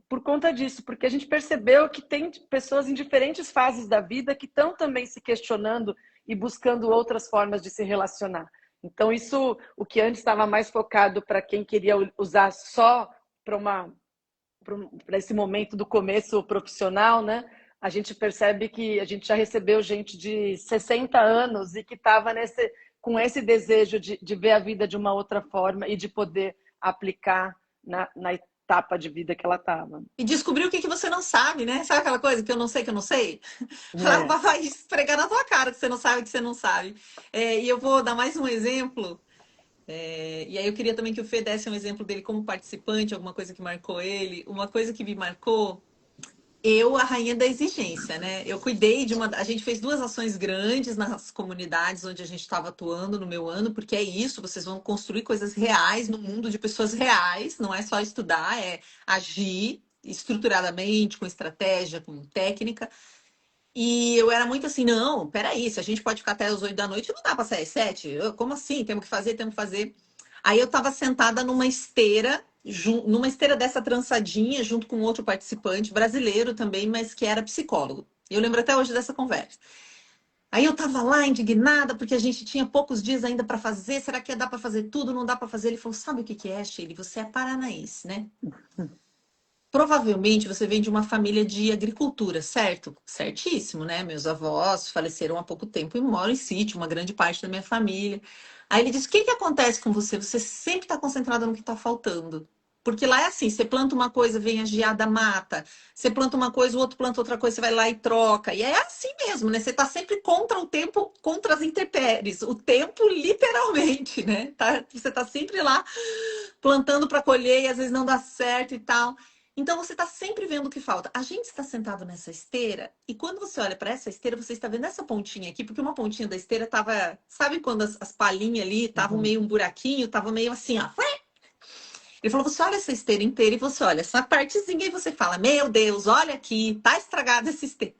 por conta disso, porque a gente percebeu que tem pessoas em diferentes fases da vida que estão também se questionando e buscando outras formas de se relacionar. Então, isso, o que antes estava mais focado para quem queria usar só para esse momento do começo profissional, né? A gente percebe que a gente já recebeu gente de 60 anos e que estava com esse desejo de ver a vida de uma outra forma e de poder aplicar na etapa de vida que ela estava. e descobriu o que você não sabe, né? Sabe aquela coisa que eu não sei, que eu não sei? Ela É. vai esfregar na tua cara que você não sabe, que você não sabe. E eu vou dar mais um exemplo. E aí eu queria também que o Fê desse um exemplo dele como participante, alguma coisa que marcou ele. Uma coisa que me marcou, eu, a rainha da exigência, né? Eu cuidei de uma. A gente fez 2 ações grandes nas comunidades onde a gente estava atuando no meu ano, porque é isso, vocês vão construir coisas reais no mundo de pessoas reais, não é só estudar, é agir estruturadamente, com estratégia, com técnica. E eu era muito assim, não, peraí, se a gente pode ficar até as 8 da noite, não dá para sair às 7. Como assim? Temos que fazer, temos que fazer. Aí eu estava sentada numa esteira dessa trançadinha, junto com outro participante, brasileiro também, mas que era psicólogo. Eu lembro até hoje dessa conversa. Aí eu estava lá indignada, porque a gente tinha poucos dias ainda para fazer. Será que ia dar para fazer tudo? Não dá para fazer? Ele falou: sabe o que é, Sheila? Você é paranaense, né? Provavelmente você vem de uma família de agricultura, certo? Certíssimo, né? Meus avós faleceram há pouco tempo e moram em sítio, uma grande parte da minha família. Aí ele disse: o que que acontece com você? Você sempre está concentrada no que está faltando. Porque lá é assim: você planta uma coisa, vem a geada, mata. Você planta uma coisa, o outro planta outra coisa, você vai lá e troca. E é assim mesmo, né? Você está sempre contra o tempo, contra as intempéries. O tempo, literalmente, né? Você está sempre lá plantando para colher e às vezes não dá certo e tal. Então você está sempre vendo o que falta. A gente está sentado nessa esteira e quando você olha para essa esteira, você está vendo essa pontinha aqui, porque uma pontinha da esteira tava, sabe quando as palhinhas ali estavam meio um buraquinho, tava meio assim, ó. Ele falou, você olha essa esteira inteira e você olha essa partezinha e você fala, meu Deus, olha aqui, tá estragada essa esteira.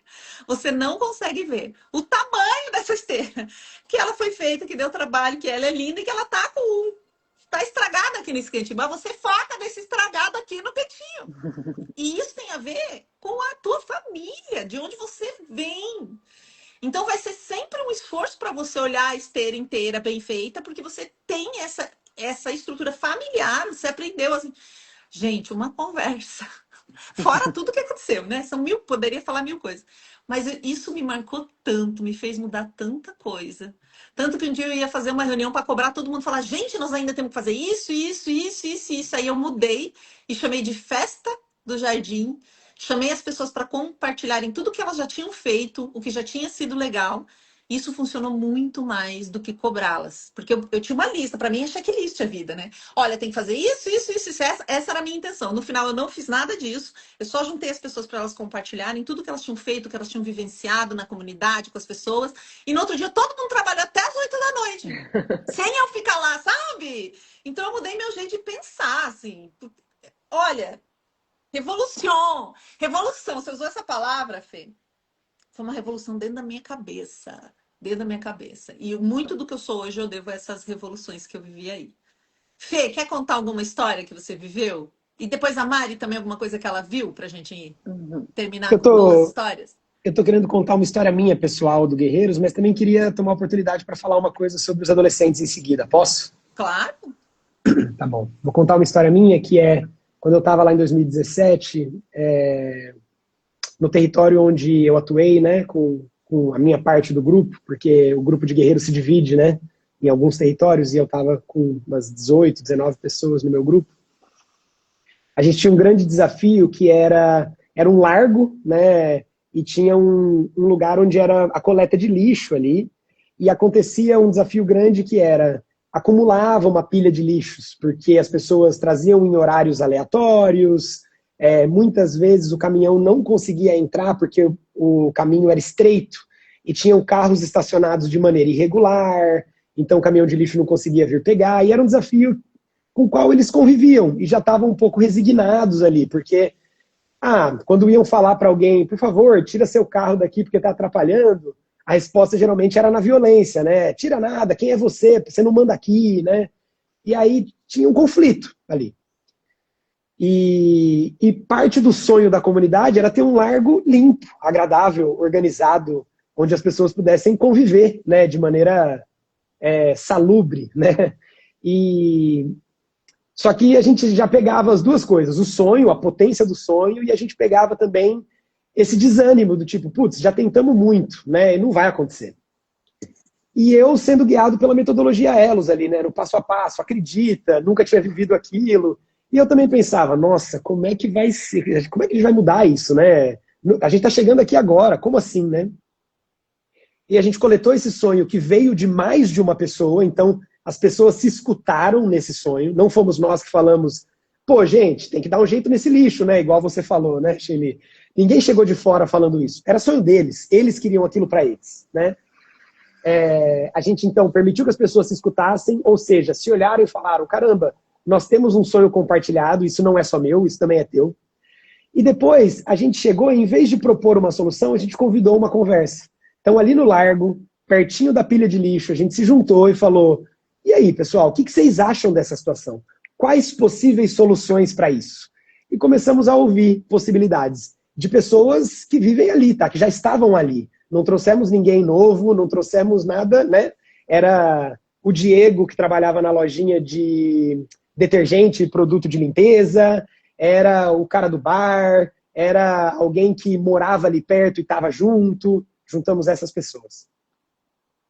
Você não consegue ver o tamanho dessa esteira, que ela foi feita, que deu trabalho, que ela é linda e que ela tá estragada aqui nesse cantinho, mas você foca nesse estragado aqui no cantinho. E isso tem a ver com a tua família, de onde você vem. Então vai ser sempre um esforço para você olhar a esteira inteira bem feita, porque você tem essa estrutura familiar, você aprendeu assim. Gente, uma conversa. Fora tudo que aconteceu, né? Poderia falar mil coisas. Mas isso me marcou tanto, me fez mudar tanta coisa. Tanto que um dia eu ia fazer uma reunião para cobrar, todo mundo falar, gente, nós ainda temos que fazer isso, isso, isso, isso, isso. Aí eu mudei e chamei de festa do jardim. Chamei as pessoas para compartilharem tudo que elas já tinham feito, o que já tinha sido legal. Isso funcionou muito mais do que cobrá-las. Porque eu tinha uma lista, para mim é checklist a vida, né? Olha, tem que fazer isso, isso, isso, isso. Essa era a minha intenção. No final eu não fiz nada disso. Eu só juntei as pessoas para elas compartilharem tudo que elas tinham feito, que elas tinham vivenciado na comunidade, com as pessoas. E no outro dia todo mundo trabalhou até as 8 da noite. Sem eu ficar lá, sabe? Então eu mudei meu jeito de pensar, assim. Olha, revolução. Revolução. Você usou essa palavra, Fê? Foi uma revolução dentro da minha cabeça. Dentro da minha cabeça. E muito do que eu sou hoje eu devo a essas revoluções que eu vivi aí. Fê, quer contar alguma história que você viveu? E depois a Mari também alguma coisa que ela viu pra gente terminar Eu com duas tô, histórias? eu tô querendo contar uma história minha, pessoal, do Guerreiros, mas também queria tomar a oportunidade para falar uma coisa sobre os adolescentes em seguida. Posso? Claro. Tá bom. Vou contar uma história minha que é quando eu estava lá em 2017, no território onde eu atuei, né, com a minha parte do grupo, porque o grupo de guerreiros se divide, né, em alguns territórios, e eu estava com umas 18, 19 pessoas no meu grupo. A gente tinha um grande desafio que era um largo, né, e tinha um lugar onde era a coleta de lixo ali, e acontecia um desafio grande que era acumulava uma pilha de lixos, porque as pessoas traziam em horários aleatórios, muitas vezes o caminhão não conseguia entrar porque o caminho era estreito e tinham carros estacionados de maneira irregular, então o caminhão de lixo não conseguia vir pegar, e era um desafio com o qual eles conviviam e já estavam um pouco resignados ali, porque quando iam falar para alguém, por favor, tira seu carro daqui porque está atrapalhando, a resposta geralmente era na violência, né? Tira nada, quem é você? Você não manda aqui, né? E aí tinha um conflito ali. E parte do sonho da comunidade era ter um largo limpo, agradável, organizado, onde as pessoas pudessem conviver, né, de maneira salubre, né? Só que a gente já pegava as duas coisas, o sonho, a potência do sonho, e a gente pegava também esse desânimo do tipo, putz, já tentamos muito, né, e não vai acontecer. E eu sendo guiado pela metodologia Elos ali, né, no passo a passo, acredita, nunca tinha vivido aquilo. E eu também pensava, nossa, como é que vai ser? Como é que a gente vai mudar isso, né? A gente está chegando aqui agora, como assim, né? E a gente coletou esse sonho que veio de mais de uma pessoa, então as pessoas se escutaram nesse sonho, não fomos nós que falamos, pô, gente, tem que dar um jeito nesse lixo, né? Igual você falou, né, Shelly? Ninguém chegou de fora falando isso. Era sonho deles, eles queriam aquilo para eles, né? A gente, então, permitiu que as pessoas se escutassem, ou seja, se olharam e falaram, caramba, nós temos um sonho compartilhado, isso não é só meu, isso também é teu. E depois, a gente chegou, em vez de propor uma solução, a gente convidou uma conversa. Então, ali no largo, pertinho da pilha de lixo, a gente se juntou e falou, e aí, pessoal, o que vocês acham dessa situação? Quais possíveis soluções para isso? E começamos a ouvir possibilidades de pessoas que vivem ali, tá? Que já estavam ali. Não trouxemos ninguém novo, não trouxemos nada, né? Era o Diego, que trabalhava na lojinha de detergente e produto de limpeza, era o cara do bar, era alguém que morava ali perto e estava junto. Juntamos essas pessoas.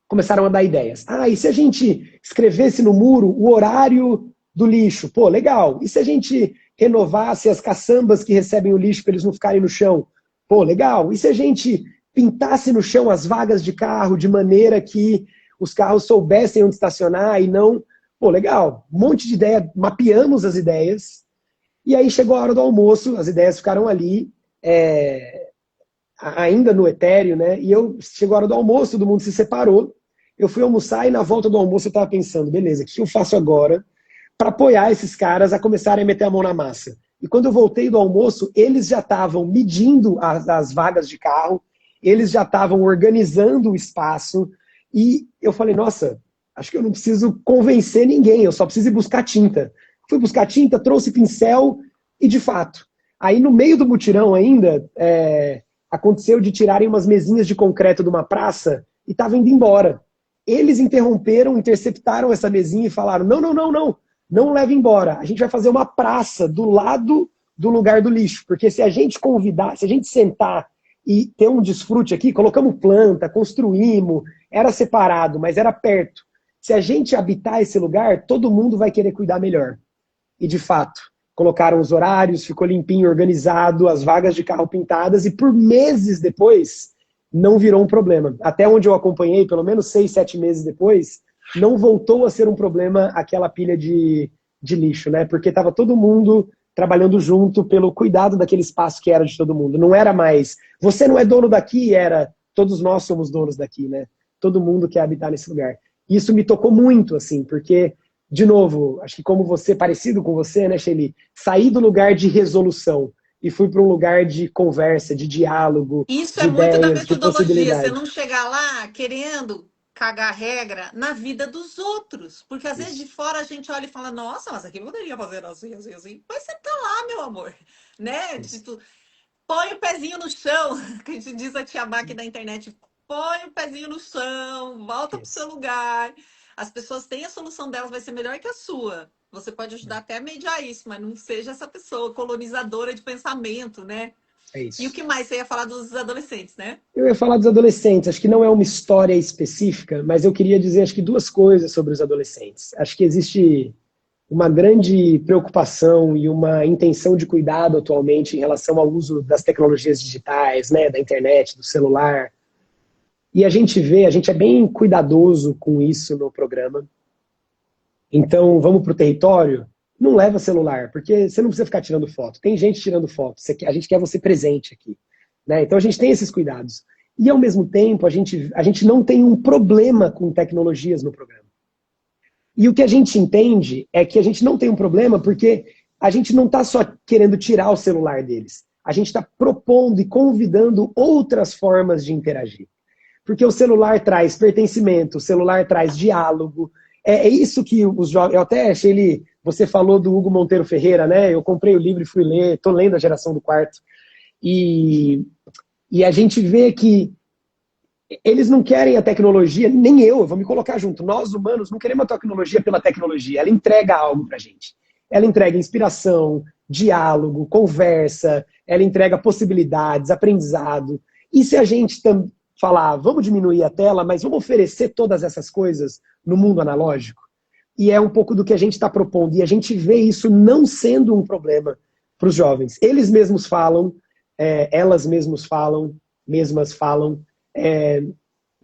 Começaram a dar ideias. E se a gente escrevesse no muro o horário do lixo? Pô, legal. E se a gente renovasse as caçambas que recebem o lixo para eles não ficarem no chão? Pô, legal. E se a gente pintasse no chão as vagas de carro de maneira que os carros soubessem onde estacionar e não... Pô, legal. Um monte de ideia. Mapeamos as ideias. E aí chegou a hora do almoço, as ideias ficaram ali, ainda no etéreo, né? E chegou a hora do almoço, todo mundo se separou. Eu fui almoçar e na volta do almoço eu estava pensando, beleza, o que eu faço agora para apoiar esses caras a começarem a meter a mão na massa. E quando eu voltei do almoço, eles já estavam medindo as vagas de carro, eles já estavam organizando o espaço, e eu falei, nossa, acho que eu não preciso convencer ninguém, eu só preciso ir buscar tinta. Fui buscar tinta, trouxe pincel, e de fato, aí no meio do mutirão ainda, aconteceu de tirarem umas mesinhas de concreto de uma praça e estava indo embora. Eles interromperam, interceptaram essa mesinha e falaram, não leve embora, a gente vai fazer uma praça do lado do lugar do lixo, porque se a gente convidar, se a gente sentar e ter um desfrute aqui, colocamos planta, construímos, era separado, mas era perto. Se a gente habitar esse lugar, todo mundo vai querer cuidar melhor. E de fato, colocaram os horários, ficou limpinho, organizado, as vagas de carro pintadas, e por meses depois, não virou um problema. Até onde eu acompanhei, pelo menos 6, 7 meses depois, não voltou a ser um problema aquela pilha de lixo, né? Porque estava todo mundo trabalhando junto pelo cuidado daquele espaço que era de todo mundo. Não era mais, você não é dono daqui, era, todos nós somos donos daqui, né? Todo mundo quer habitar nesse lugar. Isso me tocou muito, assim, porque, de novo, acho que como você, parecido com você, né, Shelly, saí do lugar de resolução e fui para um lugar de conversa, de diálogo, Isso de é muito da ideias, de metodologia. Você possibilidade. não chegar lá querendo cagar regra na vida dos outros. Porque às vezes de Isso. fora a gente olha e fala, nossa, mas aqui poderia fazer assim, assim, assim. Mas você tá lá, meu amor. Né? Isso. Tipo, põe o pezinho no chão, que a gente diz a tia Mac da internet, põe o pezinho no chão, volta pro seu Isso. lugar. As pessoas têm a solução delas, vai ser melhor que a sua. Você pode ajudar até a mediar isso, mas não seja essa pessoa colonizadora de pensamento, né? É E o isso. que mais? Você ia falar dos adolescentes, né? Eu ia falar dos adolescentes, acho que não é uma história específica, mas eu queria dizer acho que 2 coisas sobre os adolescentes. Acho que existe uma grande preocupação e uma intenção de cuidado atualmente em relação ao uso das tecnologias digitais, né, da internet, do celular. E a gente vê, a gente é bem cuidadoso com isso no programa. Então, vamos para o território, não leva celular, porque você não precisa ficar tirando foto. Tem gente tirando foto, a gente quer você presente aqui. Né? Então, a gente tem esses cuidados. E, ao mesmo tempo, a gente não tem um problema com tecnologias no programa. E o que a gente entende é que a gente não tem um problema porque a gente não está só querendo tirar o celular deles. A gente está propondo e convidando outras formas de interagir. Porque o celular traz pertencimento, o celular traz diálogo. É isso que os jovens... Eu até achei ele... Você falou do Hugo Monteiro Ferreira, né? Eu comprei o livro e fui ler, estou lendo A Geração do Quarto. E a gente vê que eles não querem a tecnologia, nem eu vou me colocar junto. Nós, humanos, não queremos a tecnologia pela tecnologia. Ela entrega algo pra gente. Ela entrega inspiração, diálogo, conversa, ela entrega possibilidades, aprendizado. E se a gente falar, vamos diminuir a tela, mas vamos oferecer todas essas coisas no mundo analógico? E é um pouco do que a gente está propondo. E a gente vê isso não sendo um problema para os jovens. Eles mesmos falam, elas mesmas falam,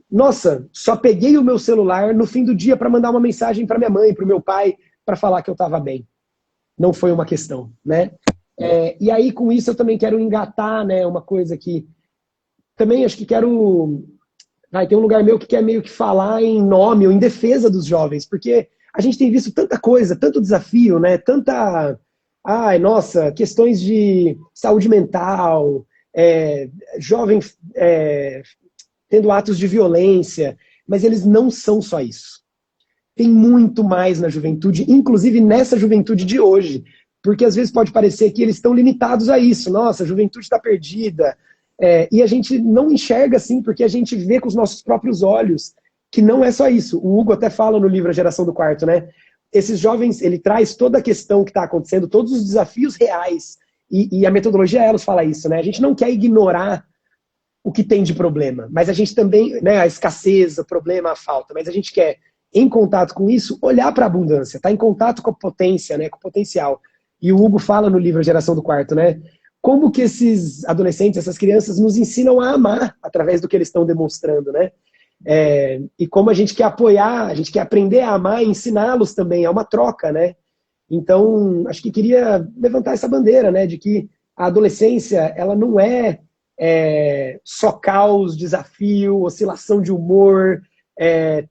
nossa, só peguei o meu celular no fim do dia para mandar uma mensagem para minha mãe, para o meu pai, para falar que eu estava bem. Não foi uma questão, né? E aí, com isso, eu também quero engatar, né, uma coisa que também acho que quero... tem um lugar meu que quer meio que falar em nome ou em defesa dos jovens, porque a gente tem visto tanta coisa, tanto desafio, né? Questões de saúde mental, jovem tendo atos de violência, mas eles não são só isso. Tem muito mais na juventude, inclusive nessa juventude de hoje, porque às vezes pode parecer que eles estão limitados a isso. Nossa, a juventude está perdida. E a gente não enxerga assim, porque a gente vê com os nossos próprios olhos que não é só isso. O Hugo até fala no livro A Geração do Quarto, né? Esses jovens, ele traz toda a questão que está acontecendo, todos os desafios reais, e a metodologia Elos fala isso, né? A gente não quer ignorar o que tem de problema, mas a gente também, né, a escassez, o problema, a falta, mas a gente quer, em contato com isso, olhar para a abundância, estar em contato com a potência, né, com o potencial. E o Hugo fala no livro A Geração do Quarto, né? Como que esses adolescentes, essas crianças nos ensinam a amar através do que eles estão demonstrando, né? E como a gente quer apoiar, a gente quer aprender a amar e ensiná-los também, é uma troca, né? Então, acho que queria levantar essa bandeira, né, de que a adolescência, ela não é só caos, desafio, oscilação de humor,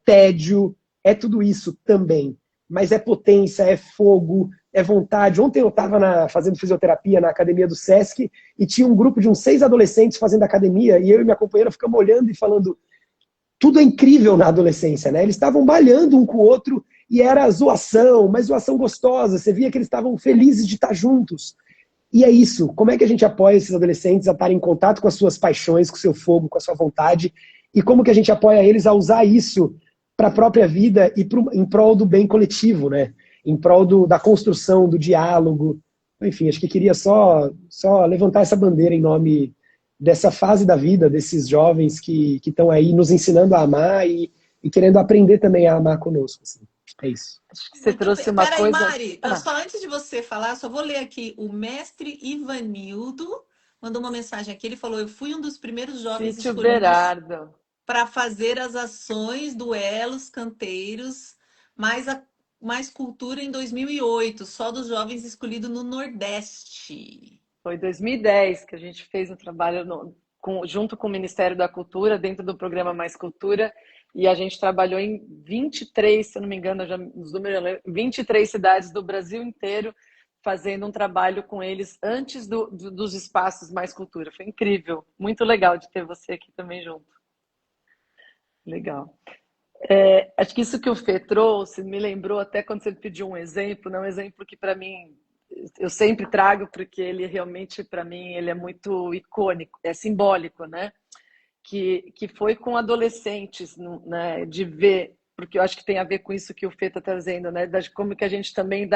tédio, é tudo isso também. mas é potência, é fogo, é vontade. Ontem eu estava fazendo fisioterapia na academia do Sesc e tinha um grupo de uns 6 adolescentes fazendo academia e eu e minha companheira ficamos olhando e falando, tudo é incrível na adolescência, né? Eles estavam malhando um com o outro e era zoação, mas zoação gostosa. Você via que eles estavam felizes de estar juntos. E é isso. Como é que a gente apoia esses adolescentes a estarem em contato com as suas paixões, com o seu fogo, com a sua vontade? E como que a gente apoia eles a usar isso para a própria vida e em prol do bem coletivo, né? Em prol da construção, do diálogo. Enfim, acho que queria só levantar essa bandeira em nome dessa fase da vida, desses jovens que estão aí nos ensinando a amar e querendo aprender também a amar conosco. Assim. É isso. Acho que você trouxe uma Peraí, coisa... Mari, só antes de você falar, só vou ler aqui. O mestre Ivanildo mandou uma mensagem aqui. Ele falou: eu fui um dos primeiros jovens Sítio escolhidos Berardo. para fazer as ações, duelos, canteiros, mais cultura em 2008, só dos jovens escolhidos no Nordeste. Foi em 2010 que a gente fez um trabalho junto com o Ministério da Cultura, dentro do programa Mais Cultura, e a gente trabalhou em 23, se eu não me engano, os números eu lembro, 23 cidades do Brasil inteiro, fazendo um trabalho com eles antes dos espaços Mais Cultura. Foi incrível, muito legal de ter você aqui também junto. Legal. Acho que isso que o Fê trouxe me lembrou até quando você pediu um exemplo, né? Um exemplo que para mim eu sempre trago, porque ele realmente, para mim, ele é muito icônico, é simbólico, né? Que foi com adolescentes, né? De ver, porque eu acho que tem a ver com isso que o Fê está trazendo, né? Como que a gente também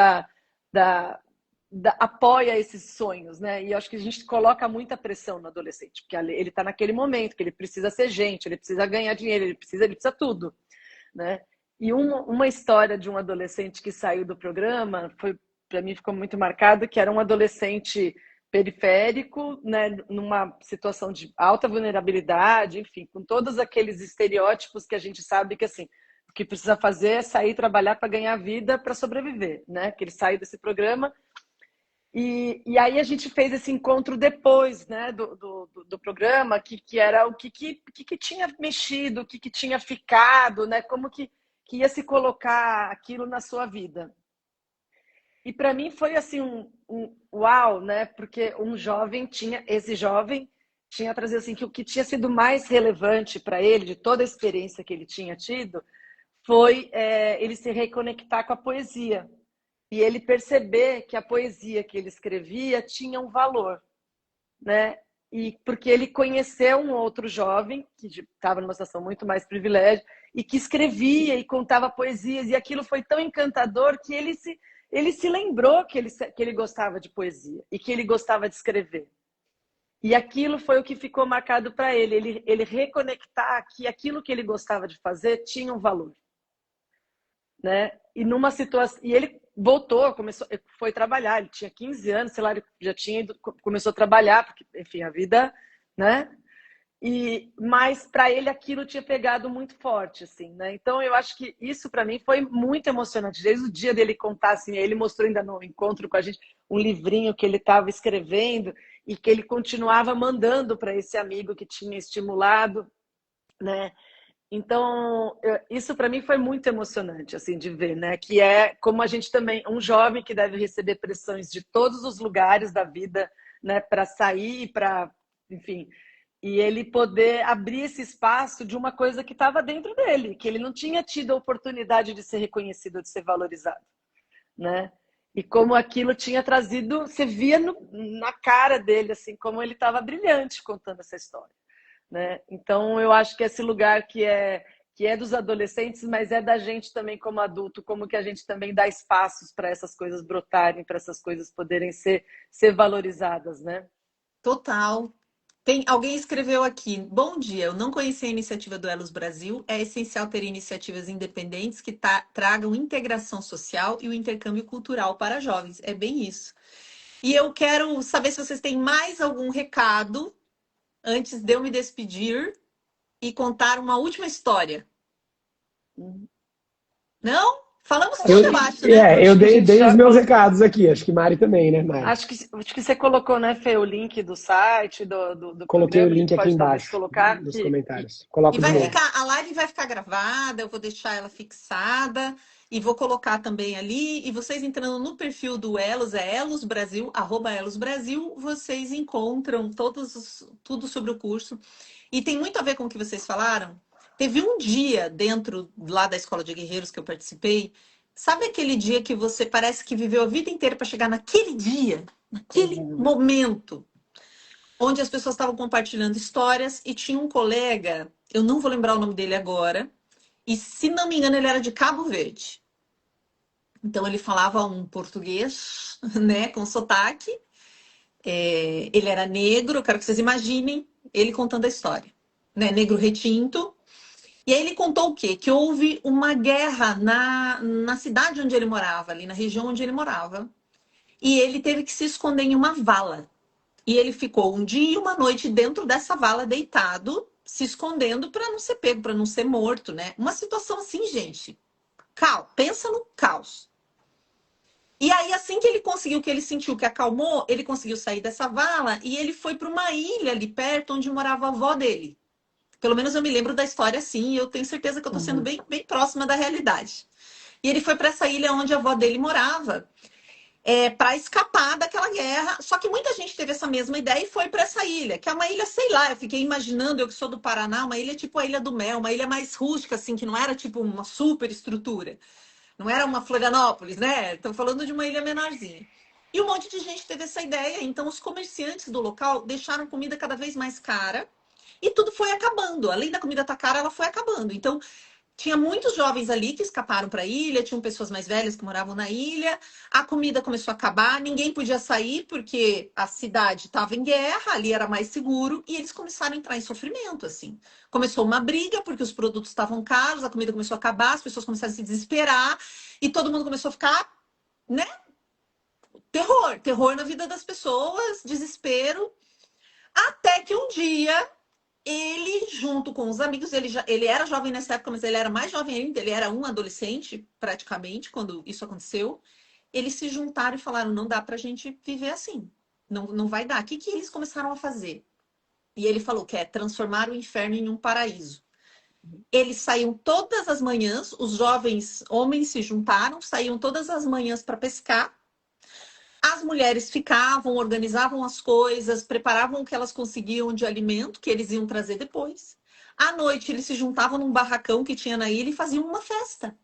apoia esses sonhos, né? E eu acho que a gente coloca muita pressão no adolescente, porque ele está naquele momento que ele precisa ser gente, ele precisa ganhar dinheiro, ele precisa tudo, né? E uma história de um adolescente que saiu do programa foi, para mim, ficou muito marcado, que era um adolescente periférico, né, numa situação de alta vulnerabilidade, enfim, com todos aqueles estereótipos que a gente sabe que assim, o que precisa fazer é sair trabalhar para ganhar vida, para sobreviver, né? Que ele saiu desse programa. E aí a gente fez esse encontro depois, né, do programa, que era o que tinha mexido, o que tinha ficado, né, como que ia se colocar aquilo na sua vida. E para mim foi assim um uau, né, porque esse jovem tinha trazido assim que o que tinha sido mais relevante para ele, de toda a experiência que ele tinha tido, foi ele se reconectar com a poesia. E ele perceber que a poesia que ele escrevia tinha um valor, né? E porque ele conheceu um outro jovem que estava numa situação muito mais privilégiada e que escrevia e contava poesias, e aquilo foi tão encantador que ele se lembrou que ele gostava de poesia e que ele gostava de escrever. E aquilo foi o que ficou marcado para ele reconectar que aquilo que ele gostava de fazer tinha um valor, né? E numa situação, e ele voltou, foi trabalhar, ele tinha 15 anos, sei lá, ele já começou a trabalhar, porque, enfim, a vida, né? Mas para ele aquilo tinha pegado muito forte, assim, né? Então eu acho que isso para mim foi muito emocionante, desde o dia dele contar, assim, ele mostrou ainda no encontro com a gente um livrinho que ele estava escrevendo e que ele continuava mandando para esse amigo que tinha estimulado, né? Então, isso para mim foi muito emocionante, assim, de ver, né? Que é como a gente também, um jovem que deve receber pressões de todos os lugares da vida, né? Para sair, enfim, e ele poder abrir esse espaço de uma coisa que estava dentro dele, que ele não tinha tido a oportunidade de ser reconhecido, de ser valorizado, né? E como aquilo tinha trazido, você via na cara dele, assim, como ele estava brilhante contando essa história. Né? Então, eu acho que esse lugar que é dos adolescentes, mas é da gente também como adulto, como que a gente também dá espaços para essas coisas brotarem, para essas coisas poderem ser valorizadas, né? Total. Alguém escreveu aqui: bom dia, eu não conhecia a iniciativa do Elos Brasil. É essencial ter iniciativas independentes que tragam integração social e o intercâmbio cultural para jovens. É bem isso. E eu quero saber se vocês têm mais algum recado antes de eu me despedir e contar uma última história. Não? Falamos tudo, eu acho, né? Eu dei os meus recados aqui, acho que Mari também, né, Mari? Acho que você colocou, né, Fê, o link do site, do Coloquei programa, o link aqui embaixo, colocar nos comentários. Coloco E de novo. a live vai ficar gravada, eu vou deixar ela fixada. e vou colocar também ali. E vocês entrando no perfil do Elos, é Elos Brasil, @Elos Brasil, vocês encontram tudo sobre o curso. E tem muito a ver com o que vocês falaram. Teve um dia dentro lá da Escola de Guerreiros que eu participei. Sabe aquele dia que você parece que viveu a vida inteira para chegar naquele dia, naquele momento, onde as pessoas estavam compartilhando histórias e tinha um colega, eu não vou lembrar o nome dele agora, e se não me engano ele era de Cabo Verde. Então ele falava um português, né, com sotaque. Ele era negro, eu quero que vocês imaginem ele contando a história, né, negro retinto. E aí ele contou o quê? Que houve uma guerra na cidade onde ele morava, ali na região onde ele morava. E ele teve que se esconder em uma vala. E ele ficou um dia e uma noite dentro dessa vala, deitado, se escondendo para não ser pego, para não ser morto, né? Uma situação assim, gente. Pensa no caos. E aí, assim que ele conseguiu, que ele sentiu que acalmou, ele conseguiu sair dessa vala e ele foi para uma ilha ali perto onde morava a avó dele. Pelo menos eu me lembro da história assim, e eu tenho certeza que eu estou sendo bem, bem próxima da realidade. E ele foi para essa ilha onde a avó dele morava, para escapar daquela guerra. Só que muita gente teve essa mesma ideia e foi para essa ilha, que é uma ilha, sei lá, eu fiquei imaginando, eu que sou do Paraná, uma ilha tipo a Ilha do Mel, uma ilha mais rústica, assim, que não era tipo uma super estrutura. Não era uma Florianópolis, né? Estou falando de uma ilha menorzinha. E um monte de gente teve essa ideia, então os comerciantes do local deixaram comida cada vez mais cara e tudo foi acabando. Além da comida estar cara, ela foi acabando. Então, tinha muitos jovens ali que escaparam para a ilha, tinham pessoas mais velhas que moravam na ilha, a comida começou a acabar, ninguém podia sair porque a cidade estava em guerra, ali era mais seguro, e eles começaram a entrar em sofrimento, assim. Começou uma briga porque os produtos estavam caros, a comida começou a acabar, as pessoas começaram a se desesperar, e todo mundo começou a ficar, né? Terror na vida das pessoas, desespero, até que um dia ele, junto com os amigos, ele era jovem nessa época, mas ele era mais jovem ainda, ele era um adolescente, praticamente, quando isso aconteceu. Eles se juntaram e falaram: não dá pra gente viver assim. Não, não vai dar. O que eles começaram a fazer? E ele falou que é transformar o inferno em um paraíso. Eles saíam todas as manhãs, os jovens homens se juntaram, saíam todas as manhãs para pescar. As mulheres ficavam, organizavam as coisas, preparavam o que elas conseguiam de alimento que eles iam trazer depois. À noite, eles se juntavam num barracão que tinha na ilha e faziam uma festa.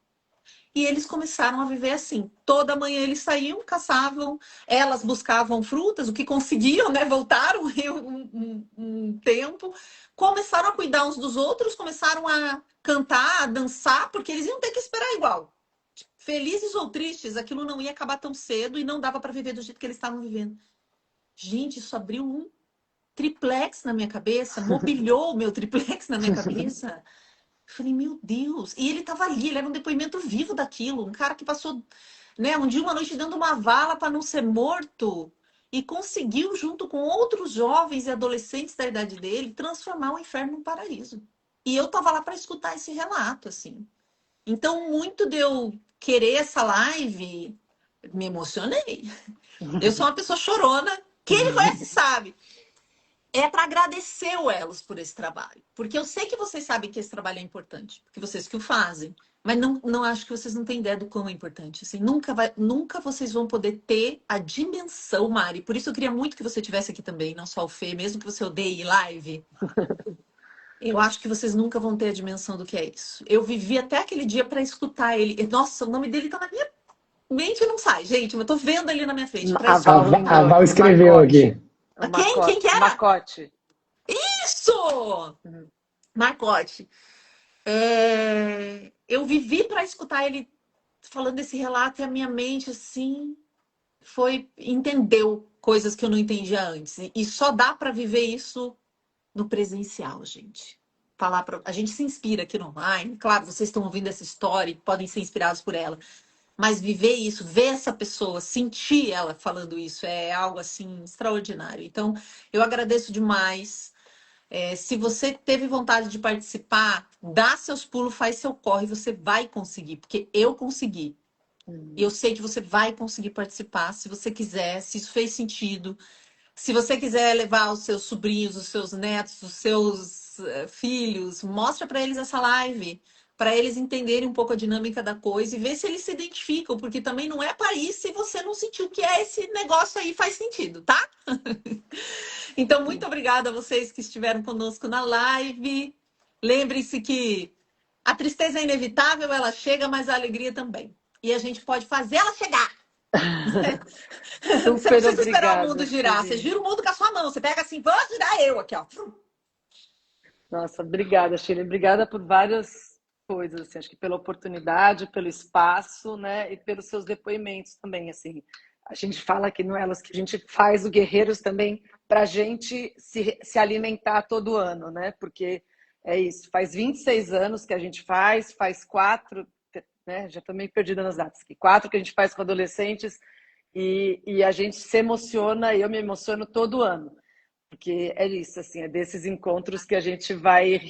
E eles começaram a viver assim. Toda manhã eles saíam, caçavam, elas buscavam frutas, o que conseguiam, né? Voltaram um tempo, começaram a cuidar uns dos outros, começaram a cantar, a dançar, porque eles iam ter que esperar igual. Felizes ou tristes, aquilo não ia acabar tão cedo e não dava para viver do jeito que eles estavam vivendo. Gente, isso abriu um triplex na minha cabeça, mobiliou o meu triplex na minha cabeça. Eu falei, meu Deus. E ele estava ali, ele era um depoimento vivo daquilo. Um cara que passou, né, um dia, uma noite dentro de uma vala para não ser morto e conseguiu, junto com outros jovens e adolescentes da idade dele, transformar o inferno num paraíso. E eu estava lá para escutar esse relato, assim. Então, muito de eu querer essa live, me emocionei. Eu sou uma pessoa chorona. Quem me conhece sabe. É para agradecer o Elos por esse trabalho. Porque eu sei que vocês sabem que esse trabalho é importante. Porque vocês que o fazem. Mas não acho que vocês não têm ideia do quão é importante. Assim, nunca vocês vão poder ter a dimensão, Mari. Por isso eu queria muito que você tivesse aqui também, não só o Fê, mesmo que você odeie live. Eu acho que vocês nunca vão ter a dimensão do que é isso. Eu vivi até aquele dia para escutar ele. Nossa, o nome dele tá na minha mente e não sai, gente. Eu tô vendo ele na minha frente. A Val escreveu aqui. Quem que era? Marcote. Isso! Marcote. Eu vivi para escutar ele falando esse relato e a minha mente, assim, entendeu coisas que eu não entendia antes. E só dá para viver isso no presencial, gente. A gente se inspira aqui no online. Claro, vocês estão ouvindo essa história e podem ser inspirados por ela. Mas viver isso, ver essa pessoa, sentir ela falando isso é algo assim extraordinário. Então, eu agradeço demais. Se você teve vontade de participar, dá seus pulos, faz seu corre, você vai conseguir, porque eu consegui. Eu sei que você vai conseguir participar, se você quiser, se isso fez sentido. Se você quiser levar os seus sobrinhos, os seus netos, os seus filhos, mostra para eles essa live. para eles entenderem um pouco a dinâmica da coisa e ver se eles se identificam, porque também não é país se você não sentiu que esse negócio aí faz sentido, tá? Então, muito obrigada a vocês que estiveram conosco na live. Lembre-se que a tristeza é inevitável, ela chega, mas a alegria também. E a gente pode fazer ela chegar. Você não Super precisa esperar o obrigada, mundo girar. Você Shirley. gira o mundo com a sua mão. Você pega assim, vou girar eu aqui, ó. Nossa, obrigada, Shirley. Obrigada por várias coisas, assim, acho que pela oportunidade, pelo espaço, né, e pelos seus depoimentos também, assim. A gente fala aqui no Elas que a gente faz o Guerreiros também para a gente se alimentar todo ano, né, porque é isso, faz 26 anos que a gente faz 4, né, já estou meio perdida nas datas aqui, 4 que a gente faz com adolescentes e a gente se emociona, eu me emociono todo ano. Porque é isso, assim, é desses encontros que a gente vai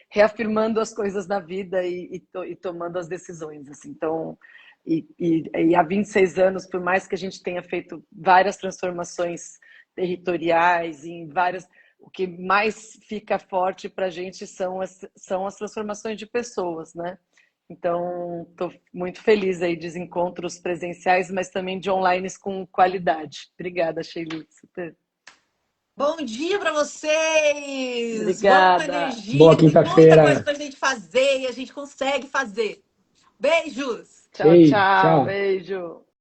reafirmando as coisas na vida e tomando as decisões, assim. Então, há 26 anos, por mais que a gente tenha feito várias transformações territoriais, em várias, o que mais fica forte para a gente são as transformações de pessoas, né? Então, estou muito feliz aí de encontros presenciais, mas também de online com qualidade. Obrigada, Sheila. Super. Bom dia para vocês! Vamos com Obrigada. Boa energia, que tem muita coisa quinta-feira. para a gente fazer e a gente consegue fazer. Beijos! Tchau, Beijo, tchau. tchau. Beijo.